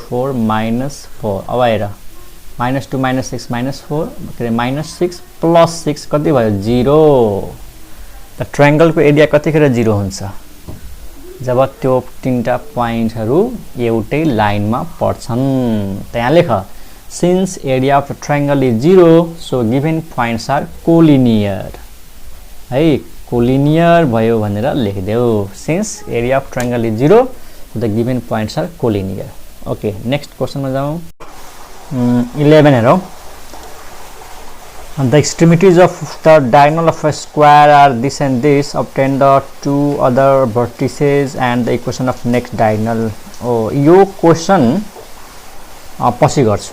4 -4 अब हेर -2 - 6 -4 के -6 +6 कति भयो 0 त ट्रायंगल को एरिया कतिखेर 0 हुन्छ जब त्यो तीनटा प्वाइन्टहरु एउटै लाइनमा पर्छन् त यहाँ लेख since area of a triangle is 0 so given points are collinear है collinear भयो भनेर लेखिदेऊ since area of triangle is 0 so the given points are collinear okay next question मा जाऊ 11 हेरौ and the extremities of the diagonal of a square are this and this obtain the two other vertices and the equation of next diagonal यो question पछि गर्छु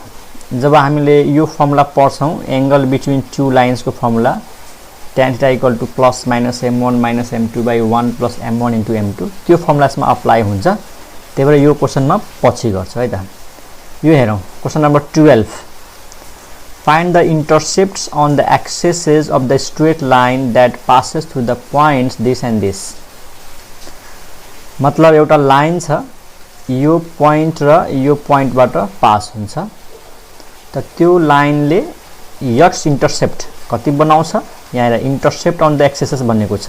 जब हामीले यो formula पढ्छौं एंगल बिट्विन टु लाइन्स को formula tan θ = +-m1 - m2/1 + m1 * m2 त्यो फर्मुलासमा apply हुन्छ त्यही भएर यो क्वेशनमा पछि गर्छु है त यो हेरौं question number 12 find the intercepts on the axes of the straight line that passes through the points this and this मतलब एउटा लाइन छ यो पोइन्ट र यो पोइन्टबाट पास हुन्छ त त्यो लाइनले x इंटरसेप्ट कति बनाउँछ यहाँ हेर इंटरसेप्ट अन द एक्सेस भनेको छ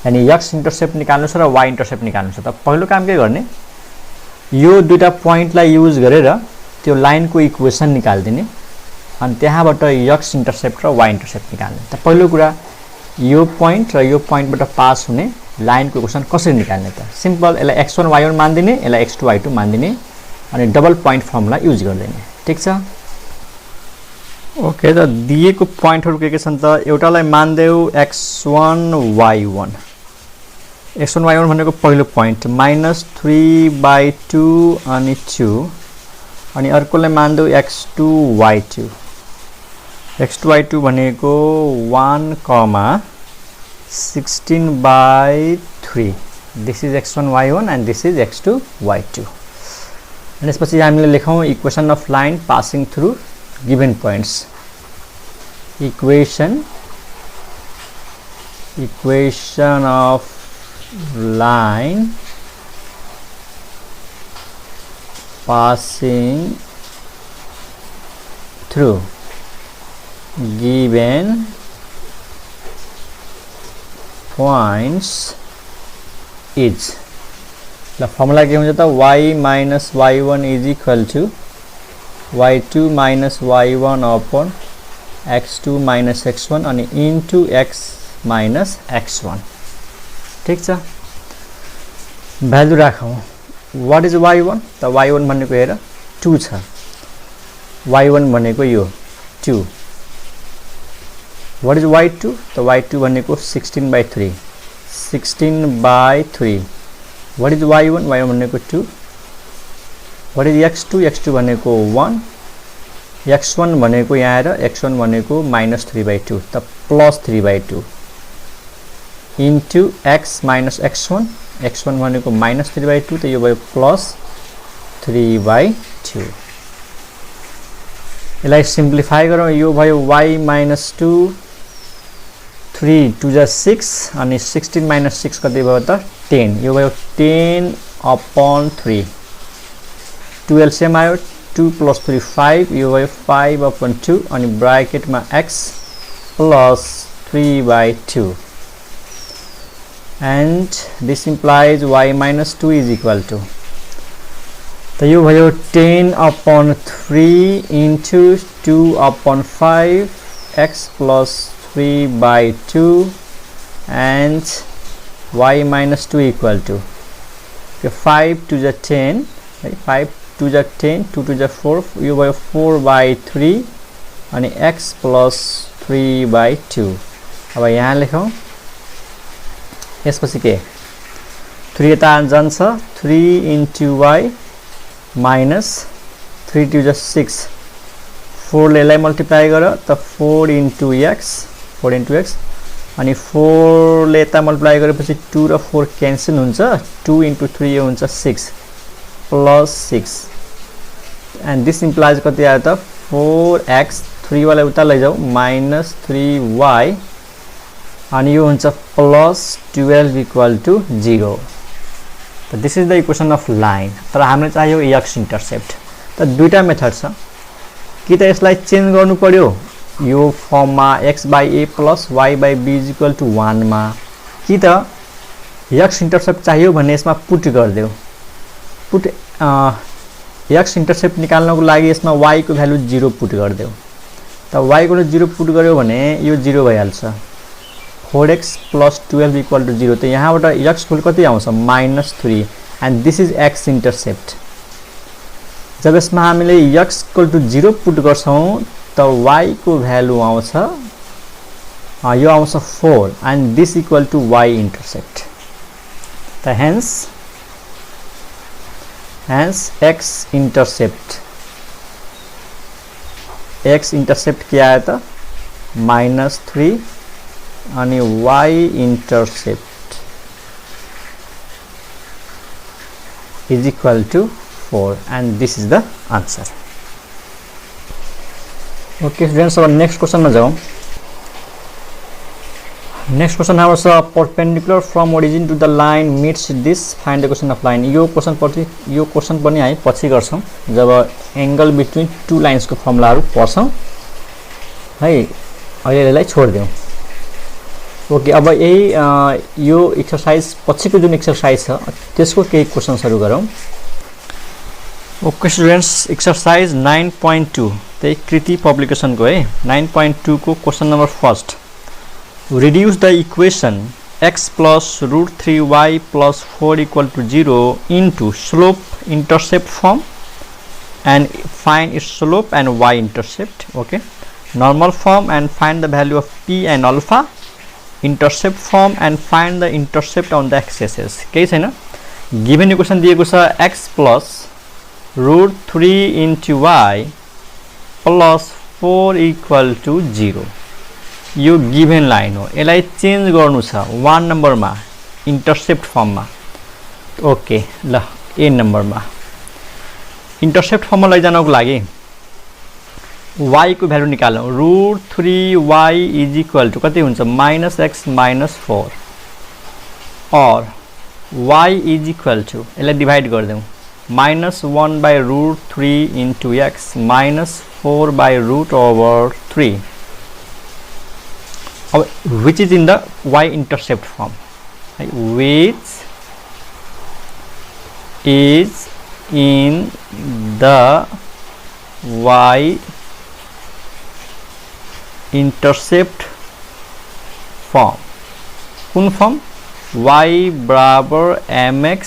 यानी x इंटरसेप्ट निकाल्नु छ र y इंटरसेप्ट निकाल्नु छ त पहिलो काम के गर्ने यो दुईटा पोइन्टलाई युज गरेर त्यो लाइनको इक्वेसन निकाल्दिने अनि त्यहाँबाट x इंटरसेप्ट र y इंटरसेप्ट निकाल्ने त पहिलो कुरा यो पोइन्ट र यो पोइन्टबाट पास हुने लाइनको इक्वेसन कसरी निकाल्ने त सिम्पल यसलाई x1 y1 मान्दिने यसलाई x2 y2 मान्दिने अनि डबल पोइन्ट फर्मुला युज गर्दिने ठीक छ ओके त दिएको पोइन्टहरु के छन् त एउटालाई मान्देऊ x1 y1 भनेको पहिलो पोइन्ट -3/2 अनि 2 अनि अर्कोलाई मान्देऊ x2 y2 भनेको 1, 16/3 this is x1 y1 and this is x2 y2 अनि यसपछि हामीले लेखौं equation of line passing through given points equation of line passing through given points is the formula के हुन्छ त y minus y1 is equal to y2 minus y1 upon x2 minus x1 अनि into x minus x1 ठीक छ value राखौं what is y1 त y1 भनेको हेर 2 छ y1 भनेको यो 2 what is y2 त y2 भनेको 16/3 what is y1 भनेको 2 what is x2 भनेको 1 x1 भनेको यहाँ हेर x1 भनेको -3/2 त +3/2 into x minus x1 भनेको -3/2 त यो भयो +3/2 यसलाई सिम्प्लिफाई गरौँ यो भयो y - 2 3 2 जा 6 अनि 16 - 6 कति भयो त 10 यो भयो 10/3 2 एलसीएम आयो 2 + 3 5 यो भयो 5/2 अनि ब्रैकेटमा x plus 3/2 and this implies y minus 2 is equal to तो यो भयो 10/3 into 2/5 x plus 3/2 and y minus 2 equal to 5 to the 10 right 5 2 10 2 2 4 यो भयो 4/3 अनि x plus 3/2। अब यहाँ लेखौँ, यसपछि के 3 यता जान्छ, 3 into y minus 3 2 just 6, 4 ले यसलाई मल्टिप्लाई गर त 4 into x, 4 into x, अनि 4 ले यता मल्टिप्लाई गरेपछि 2 र 4 क्यान्सल हुन्छ, 2 into 3 यो हुन्छ 6 plus 6, and this implies कति आयो त 4x, 3 वाला उता लैजाऊ, minus 3y, अनि यो हुन्छ plus 12 equal to 0। त this is the equation of line. तर हामीलाई चाहियो x इन्टरसेप्ट। त दुईटा मेथड छ, कि त यसलाई चेन्ज गर्नु पर्यो यो फर्ममा x/a plus y/b is equal to 1 मा, कि त x इन्टरसेप्ट चाहियो भने यसमा पुट गरिदेऊ। पुट x इन्टरसेप्ट निकाल्नको लागि यसमा y को भ्यालु 0 पुट गरिदेऊ। त y को 0 पुट गर्यो भने यो 0 भइहाल्छ, 4x plus 12 equal to 0। तो यहाँबाट x फुल कति आउँछ -3, and this is x intercept। जब यसमा हामीले x equal to 0 पुट गर्छौं त y को भ्यालु आउँछ, यो आउँछ 4, and this equal to y intercept। त hence x intercept के आयो त -3, अनि y intercept is equal to 4, and this is the answer। Okay students, अब next question में जाऊँ। Next question है perpendicular from origin to the line meets this, find the question of line। यो question पनि है पछि गर्छौं जब एंगल बिट्विन टू लाइन्स को फर्मुलाहरु पढ्छौं है, अहिले यसलाई छोड्दियौ। ओके, अब यही यो एक्सरसाइज पछिको जुन एक्सरसाइज छ त्यसको केही क्वेशन्सहरु गरौँ। ओके स्टुडेन्ट्स, एक्सरसाइज 9.2 त्यही कृति पब्लिकेशन को है 9.2 को question number first, reduce the equation x plus √3y plus 4 equal to 0 into slope intercept form and find its slope and y intercept। okay, normal form and find the value of p and alpha, intercept form and find the intercept on the x-axis। केही छैन, given equation दिएको छ x plus √3 into y plus 4 equal to 0। यो given line हो, यसलाई change गर्नु छ 1 नम्बरमा इंटरसेप्ट फर्ममा। ओके ल, ए नम्बरमा इंटरसेप्ट फर्ममा लैजानको लागि y को भ्यालु निकालौं। √3y इज इक्वल टु कति हुन्छ -x -4, और y इज इक्वल टु यसलाई डिभाइड गर्दियौ -1/√3 into x -4/√3। अब which is in the y intercept form, which is in the y intercept form। कुन फर्म? y बराबर mx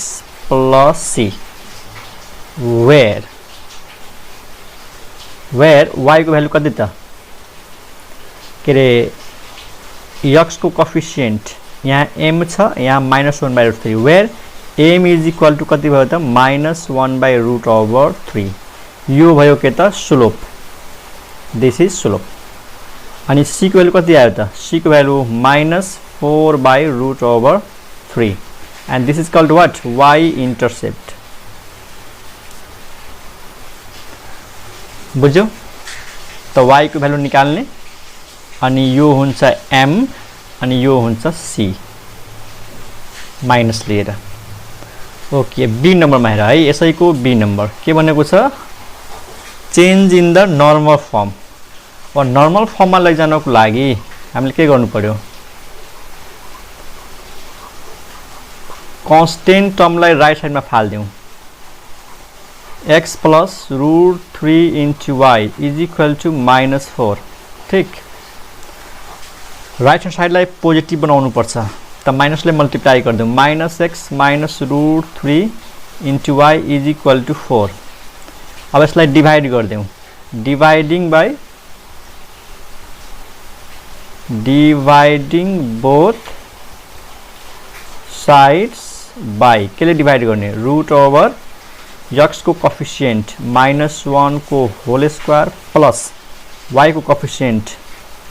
plus c, where y को value कति त के रे x को कोफिशिएंट यहाँ m छ, यहाँ -1/√3, where m is equal to कति भयो त -1/√3। यो भयो के त स्लोप, दिस इज स्लोप। अनि c को भ्यालु कति आयो त, c को value -4/√3, and this is called what, y intercept। बुझ्यौ त y को भ्यालु निकाल्ने, अनि यो हुन्छ m, अनि यो हुन्छ c माइनस लिएर। ओके, बी नम्बरमा हेर है, यसैको बी नम्बर के भनेको छ, change in the normal form. और नर्मल फर्ममा लैजानको लागि हामीले के गर्नु पर्यो, कन्स्टेन्ट टर्मलाई राइट साइडमा फाल्दियौ। x plus √3 into y is equal to -4। ठीक, राइट हैंड साइडलाई पोजिटिभ बनाउनु पर्छ, त माइनसले multiply गर्दियौ, -x -√3 into y is equal to 4। अब यसलाई डिभाइड गर्दियौ, dividing by dividing both sides by केले डिवाइड गर्ने रुट ओभर x को कोफिसिएन्ट -1 को होल स्क्वायर प्लस y को कोफिसिएन्ट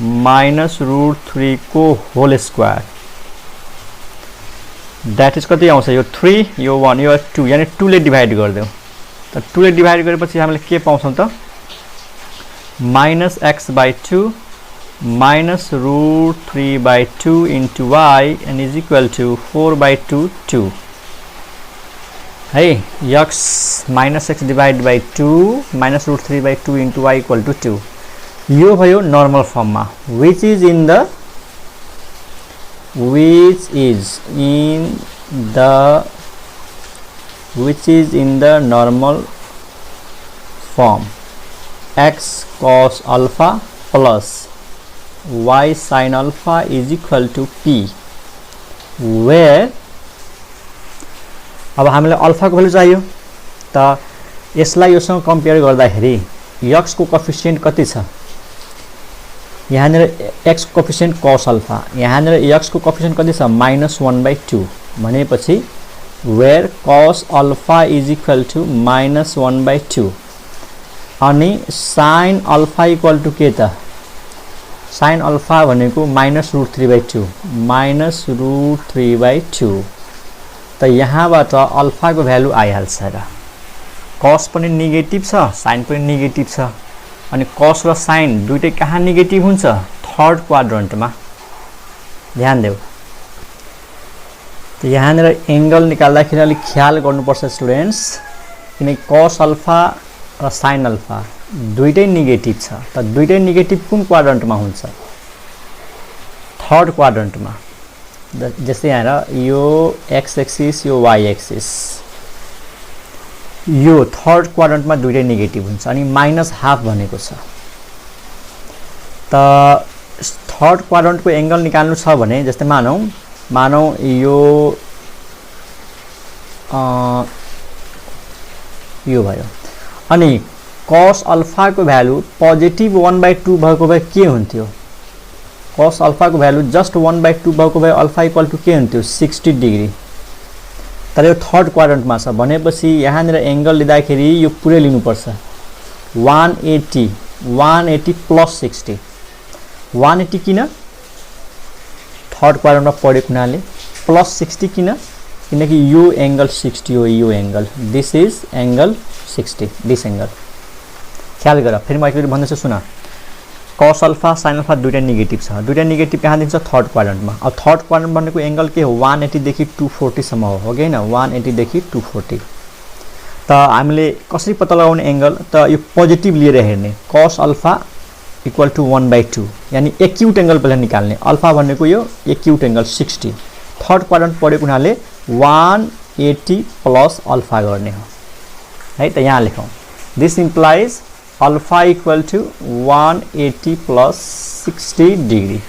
-√3 को होल स्क्वायर दैट इज कति आउँछ यो 3 यो 1 यो 2 यानी 2 ले डिवाइड गर्दियौ त 2 ले डिवाइड गरेपछि हामीले के पाउँछौं त -x/2 -√3/2 into y and is equal to 4/2 2 है x -x divided by 2 -√3/2 into y equal to 2 यो भयो नर्मल फर्ममा which is in the normal form x cos alpha plus y sin alpha is equal to p where अब हामीले alpha को value चाहियो त यसलाई योसँग कम्पेयर गर्दाखेरि x को कोफिसिएन्ट कति छ यहाँनिर x को कोफिसिएन्ट cos अल्फा यहाँनिर x को कोफिसिएन्ट कति छ -1/2 भनेपछि where cos alpha is equal to -1/2 अनि sin alpha equal to के त sin alpha भनेको -√3/2 -√3/2 त यहाँबाट अल्फा को भ्यालु आइहाल्छ र cos पनि नेगेटिभ छ sin पनि नेगेटिभ छ अनि cos र sin दुईटै कहाँ नेगेटिभ हुन्छ थर्ड क्वाड्रन्टमा ध्यान देऊ त यहाँनिर एंगल निकाल्दाखेरि अलि ख्याल गर्नुपर्छ स्टुडेन्ट्स किनकि cos अल्फा र sin अल्फा दुईटै नेगेटिभ छ त दुईटै नेगेटिभ कुन क्वाड्रन्टमा हुन्छ थर्ड क्वाड्रन्टमा जस्तै यहाँ यो x एक्सिस यो y एक्सिस यो थर्ड क्वाड्रन्टमा दुईटै नेगेटिभ हुन्छ अनि -½ भनेको छ त थर्ड क्वाड्रन्टको एंगल निकाल्नु छ भने जस्तै मानौ यो भयो अनि cos अल्फा को भ्यालु पोजिटिभ 1/2 भएको भए के हुन्थ्यो cos अल्फा को भ्यालु जस्ट 1/2 भएको भए अल्फा इक्वल टु के हुन्थ्यो 60 डिग्री तर यो थर्ड क्वाड्रन्टमा छ भनेपछि यहाँनिर एंगल लिँदाखेरि यो पुरै लिनुपर्छ 180 प्लस 60 180 किन थर्ड क्वाड्रन्टमा परेको हुनाले प्लस 60 किन किनकि यो एंगल 60 हो यो angle this is angle 60 this angle ख्याल गर फेरि म एकचोटी भन्दैछु सुन cos अल्फा sin अल्फा दुईटा नेगेटिभ छ दुईटा नेगेटिभ कहाँ दिन्छ थर्ड क्वाड्रन्टमा अब थर्ड क्वाड्रन्ट भनेको एंगल के हो 180 देखि 240 सम्म हो कि हैन 180 देखि 240 त हामीले कसरी पत्ता लगाउने एंगल त यो पोजिटिभ लिएर हेर्ने cos अल्फा इक्वल टु 1/2 यानी एक्युट एंगल पहिला निकाल्ने अल्फा भनेको यो एक्युट एंगल 60 थर्ड क्वाड्रन्ट परेको हुनाले 180 प्लस अल्फा गर्ने हो है त यहाँ लेखौं this implies alpha equal to 180 plus 60 degree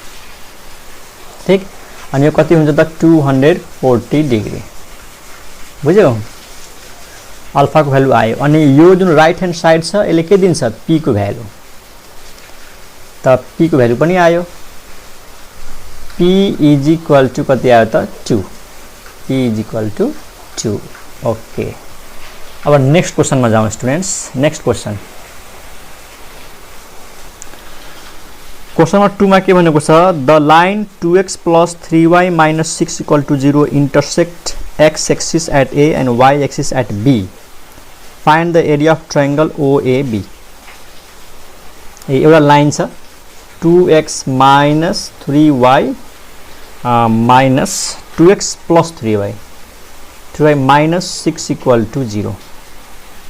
ठीक अनि यो कति हुन्छ त 240 डिग्री बुझ्यौ अल्फा को भ्यालु आयो अनि यो जुन राइट ह्यान्ड साइड छ यसले के दिन्छ p को भ्यालु त p को भ्यालु पनि आयो p इज इक्वल टु कति आयो त 2 p is equal to 2 okay अब नेक्स्ट क्वेशनमा जाउँ students next question question number 2 मा के भनेको छ the line 2x plus 3y minus 6 equal to 0 intersect x axis at A and y axis at B. Find the area of triangle OAB. एउटा line छ 2x minus 3y minus 2x plus 3y 3y minus 6 equal to 0.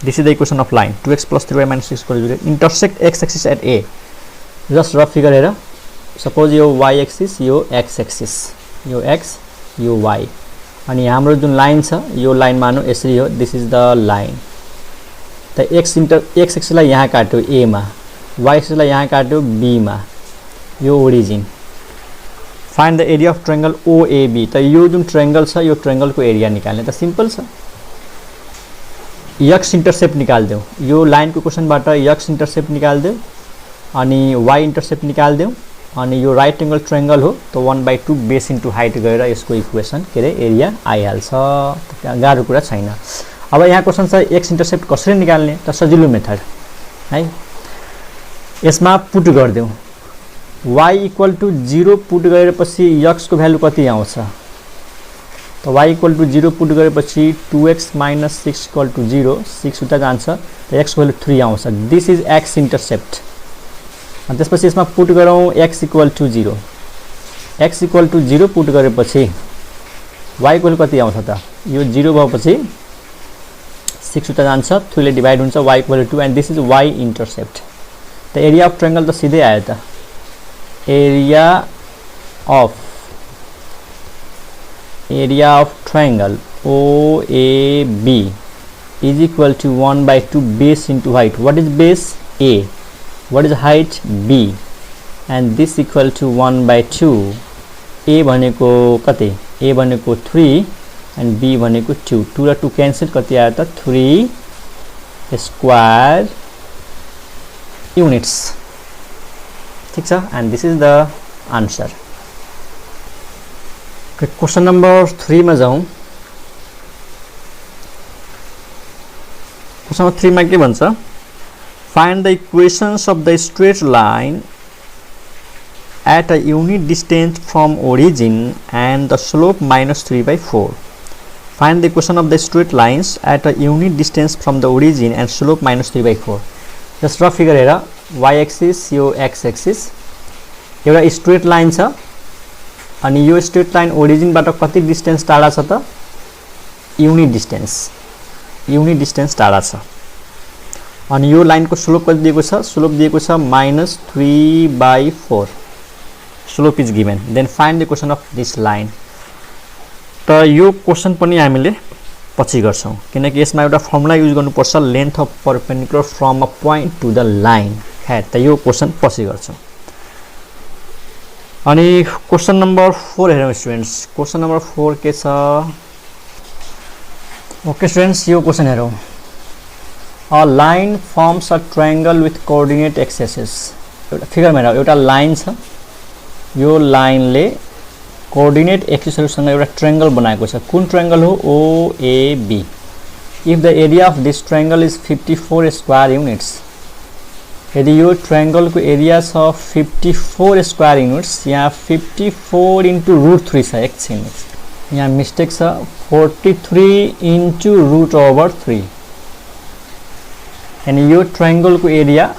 This is the equation of line 2x plus 3y minus 6 equal to 0 intersect x axis at A. Just rough figure हेर suppose यो y axis यो x axis यो x यो y अनि हाम्रो जुन line छ यो लाइन मानौ यसरी हो दिस इज द लाइन त x एक्सिसलाई यहाँ काट्यो a मा y एक्सिसलाई यहाँ काट्यो b मा यो origin find the area of triangle OAB त यो जुन ट्रायंगल छ यो ट्रायंगलको एरिया निकाल्ने त सिम्पल छ x इंटरसेप्ट निकाल्दियौ यो लाइनको क्वेशनबाट x इंटरसेप्ट निकाल्दियौ अनि y इंटरसेप्ट निकाल्दियौ अनि यो राइट एंगल ट्रायंगल हो त 1/2 बेस इन्टु हाइट गएर यसको इक्वेसन के रे एरिया आइहाल्छ। त्यहाँ गाह्रो कुरा छैन। अब यहाँ क्वेसन छ एक्स इन्टरसेप्ट कसरी निकाल्ने त सजिलो मेथड है। यसमा पुट गर्दियौ y = 0 पुट गरेपछि x को भ्यालु कति आउँछ त y = 0 पुट गरेपछि 2x - 6 = 0 6 उता जान्छ त x को भ्यालु 3 आउँछ। This is x intercept. अनि त्यसपछि यसमा पुट गरौँ x = 0 x = 0 पुट गरेपछि y को भ्यालु कति आउँछ त यो 0 भएपछि 6 उता जान्छ 3 ले डिवाइड हुन्छ y को value 2 and this is y intercept. त एरिया अफ ट्रायंगल त सिधै आयो त area of triangle OAB is equal to 1/2 base into height. What is base? A. What is height? B. And this equal to 1/2. A भनेको कति? A भनेको 3 and B भनेको 2. 2 र 2 cancel कति आयो त 3 square units. ठीक छ and this is the answer. Question number 3 मा जाउँ। क्वेश्चन नंबर 3 मा के भन्छ find the equations of the straight line at a unit distance from origin and the slope -3/4. Find the equation of the straight lines at a unit distance from the origin and slope -3/4. Just rough figure हेर y axis यो x axis एउटा straight line छ अनि यो straight line origin बाट कति distance टाढा छ त युनिट डिस्टेन्स टाढा छ। अनि यो लाइनको स्लोप कति दिएको छ स्लोप दिएको छ -3/4 slope is given. Then find the equation of this line. त यो क्वेशन पनि हामीले पछि गर्छौं किनकि यसमा एउटा फर्मुला युज गर्नुपर्छ length of perpendicular from a point to the line. खैर त यो क्वेशन पछि गर्छौं। अनि क्वेशन नंबर 4 हेरौं स्टुडेन्ट्स। क्वेशन नंबर 4 के छ ओके स्टुडेन्ट्स यो क्वेशन हेरौं। A line firms a triangle with coordinate x axis. एउटा फिगरमा हेरौं एउटा लाइन छ यो लाइनले कोअर्डिनेट एक्सिसहरुसँग एउटा ट्रायंगल बनाएको छ। कुन ट्रायंगल हो OAB। If the area of this triangle is 54 square units. यदि यो ट्रायंगल को एरिया छ 54 स्क्वायर युनिट्स यहाँ 54 * √3 छ एकछिन यहाँ मिस्टेक छ 43 * √3 यानी यो ट्रायंगल को एरिया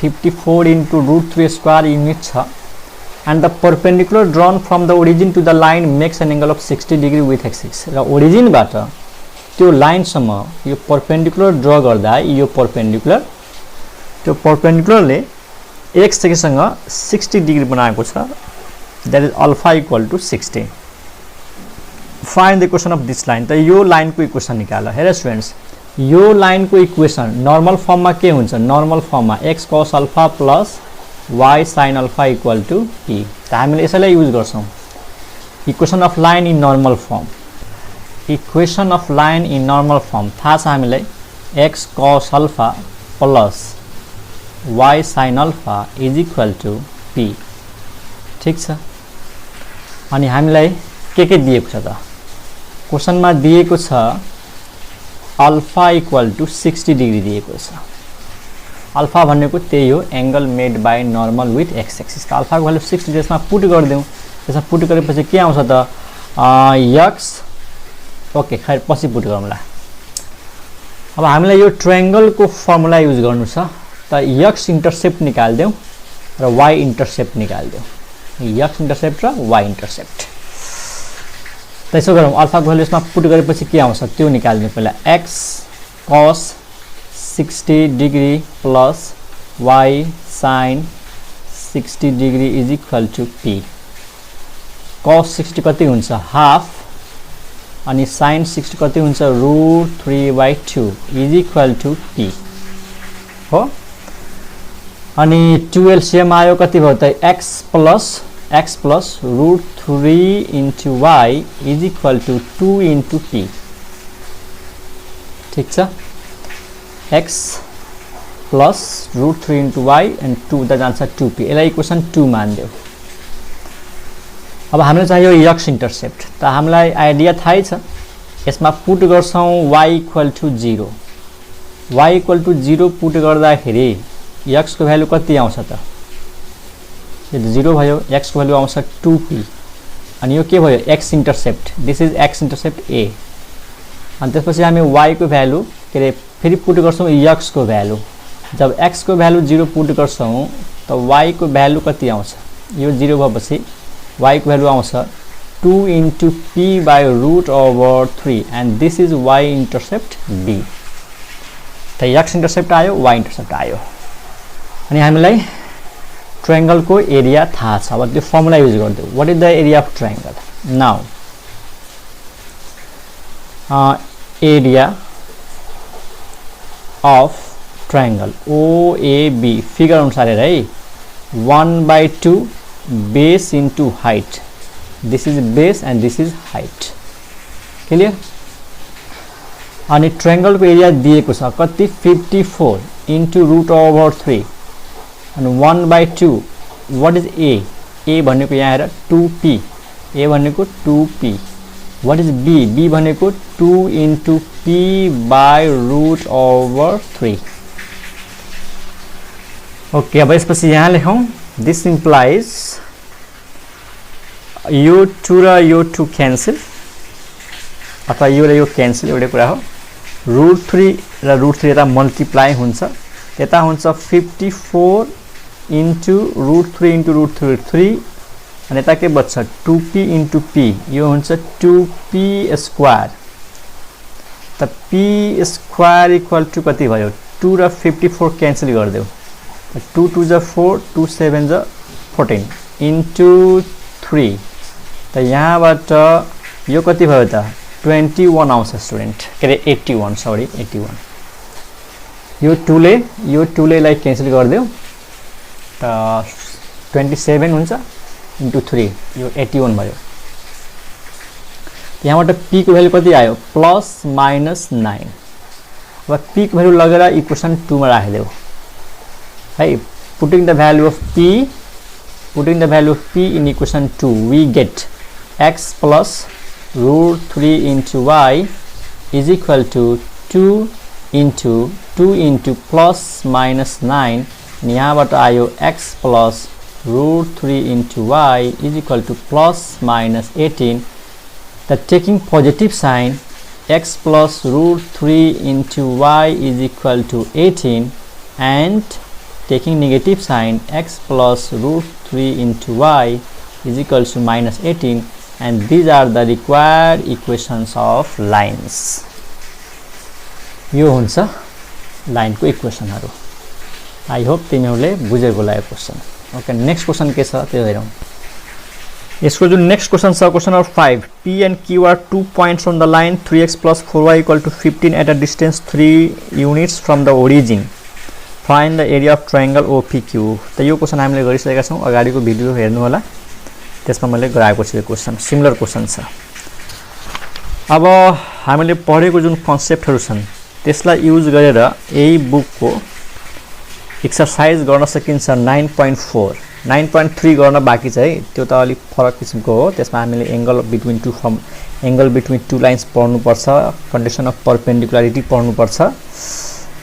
54 * √3 स्क्वायर युनिट छ and the perpendicular drawn from the origin to the line makes an angle of 60 degree with x-axis। र ओरिजिन बाट त्यो लाइन सम्म यो परपेंडिकुलर ड्रा गर्दा यो परपेंडिकुलर त्यो परपेंडिकुलरले x एक्सिस सँग 60 डिग्री बनाएको छ। That is alpha = 60। Find the equation of this line. त यो लाइन को इक्वेसन निकाल। हेर स्टुडेन्ट्स यो लाइन को इक्वेसन नर्मल फर्ममा के हुन्छ नर्मल फर्ममा x cos alpha plus y sin alpha = p। त हामीले यसैलाई युज गर्छौं equation of line in normal form. Equation of line in normal form थाहा छ हामीलाई x cos alpha plus y sin alpha = p। ठीक छ। अनि हामीलाई के दिएको छ त क्वेशनमा दिएको छ अल्फा = 60 डिग्री दिएको छ। अल्फा भनेको त्यही हो angle made by normal with x axis. त अल्फा को भ्यालु 60 त्यसमा पुट गर्दियौ त्यसमा पुट गरेपछि के आउँछ त x ओके खैर पछि पुट गरौँला। अब हामीलाई यो ट्रायंगल को फर्मुला युज गर्नु छ त x इन्टरसेप्ट निकाल्दियौ र y इन्टरसेप्ट निकाल्दियौ x इन्टरसेप्ट र y इन्टरसेप्ट। त्यसो गरौँ अल्फा को भ्यालु यसमा पुट गरेपछि के आउँछ त्यो निकाल्दियौ। पहिला x cos 60 degree plus y sin 60 degree = p। cos 60 कति हुन्छ हाफ अनि sin 60 कति हुन्छ √3/2 = p हो। अनि 2 एलसीएम आयो कति भयो त x प्लस √3 * y = 2 * p। ठीक छ x plus √3 into y and 2 दा जान्छ 2p। यसलाई इक्वेसन 2 मानिदेऊ। अब हामीलाई चाहियो x इन्टरसेप्ट। त हामीलाई आइडिया थाहै छ, यसमा पुट गर्छौं y equal to 0। y equal to 0 put गर्दाखेरि x को भ्यालु कति आउँछ त? यो 0 भयो, x को भ्यालु आउँछ 2p। अनि यो के भयो? x intercept. This is x intercept a। अनि त्यसपछि हामी y को भ्यालु के रे फेरि पुट गर्छौं x को भ्यालु। जब x को भ्यालु 0 पुट गर्छौं त y को भ्यालु कति आउँछ? यो 0 भएपछि y को भ्यालु आउँछ 2 into p by √3 and this is y intercept b। त x इन्टरसेप्ट आयो, y इन्टरसेप्ट आयो। अनि हामीलाई ट्रायंगल को एरिया थाहा छ। अब त्यो फर्मुला युज गर्दियौ। What is the area of triangle? Now area of triangle OAB figure अनुसार है 1/2 base into height. This is base and this is height. Clear? अनि ट्रायंगल को एरिया दिएको छ कति? 54 इन्टु √3 अनि 1/2। What is a? a भनेको यहाँ हेर 2p। a भनेको 2p। What is b? b भनेको 2 इन्टु p बाई √3। ओके, अब यसपछि यहाँ लेखौं दिस इम्प्लाइज यो 2 र यो 2 क्यान्सल, अथवा यो र यो क्यान्सल, एउटै कुरा हो। √3 र √3 यता मल्टिप्लाई हुन्छ, यता हुन्छ 54 इन्टु √3 इन्टु √3 अनि यता के बच्छ 2p इन्टु p। यो हुन्छ 2p स्क्वायर। त p स्क्वायर इक्वल टु कति भयो? 2 र 54 क्यान्सल गरिदेऊ। 2 2 जा 4, 2 7 जा 14 इन्टु 3। त यहाँबाट यो कति भयो त? 21 आउँछ स्टुडेन्ट, के अरे 81, सरी 81। यो 2 ले लाई क्यान्सल गरिदेऊ त 27 हुन्छ इन्टु 3, यो 81 भयो। यहाँबाट p को भ्यालु कति आयो? ±9। अब p को भ्यालु लगेर इक्वेसन 2 मा राखिदेऊ है। Putting the value of p in equation 2 we get x plus √3 into y is equal to 2 into ±9। यहाँबाट आयो x plus √3 into y is equal to ±18। त taking positive sign x plus √3 into y is equal to 18 and taking negative sign x plus √3 into y is equal to -18 and these are the required equations of lines। यो हुन्छ line को इक्वेसनहरु। I hope तिमीहरुले बुझेको होला यो question. Okay, next question के छ त्यो हेरौं। यसको जुन नेक्स्ट क्वेशन छ, question number 5, p and q are 2 points on the line 3x plus 4y equal to 15 at a distance 3 units from the origin। Find the area of triangle OPQ। त यो question हामीले गरिसकेका छौं, अगाडिको video हेर्नु होला, त्यसमा मैले गराएको छु। यो क्वेशन सिमिलर क्वेशन छ। अब हामीले पढेको जुन कन्सेप्टहरु छन् त्यसलाई युज गरेर यही बुकको एक्सरसाइज गर्न सकिन्छ। 9.4 9.3 गर्न बाँकी छ है, त्यो त अलि फरक किसिमको हो। त्यसमा हामीले एंगल बिट्विन टु लाइन्स पढ्नु पर्छ, कन्डिसन अफ परपेन्डिकुलरिटी पढ्नु पर्छ।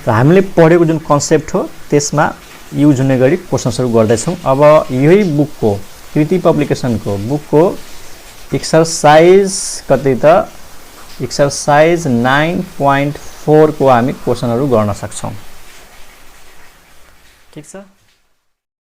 र हामीले पढेको जुन कन्सेप्ट हो त्यसमा युज हुने गरी क्वेशन्सहरु गर्दै छौं। अब यही बुकको कृति पब्लिकेसनको बुकको एक्सरसाइज कति त एक्सरसाइज 9.4 को हामी क्वेशनहरु गर्न सक्छौं। ठीक छ।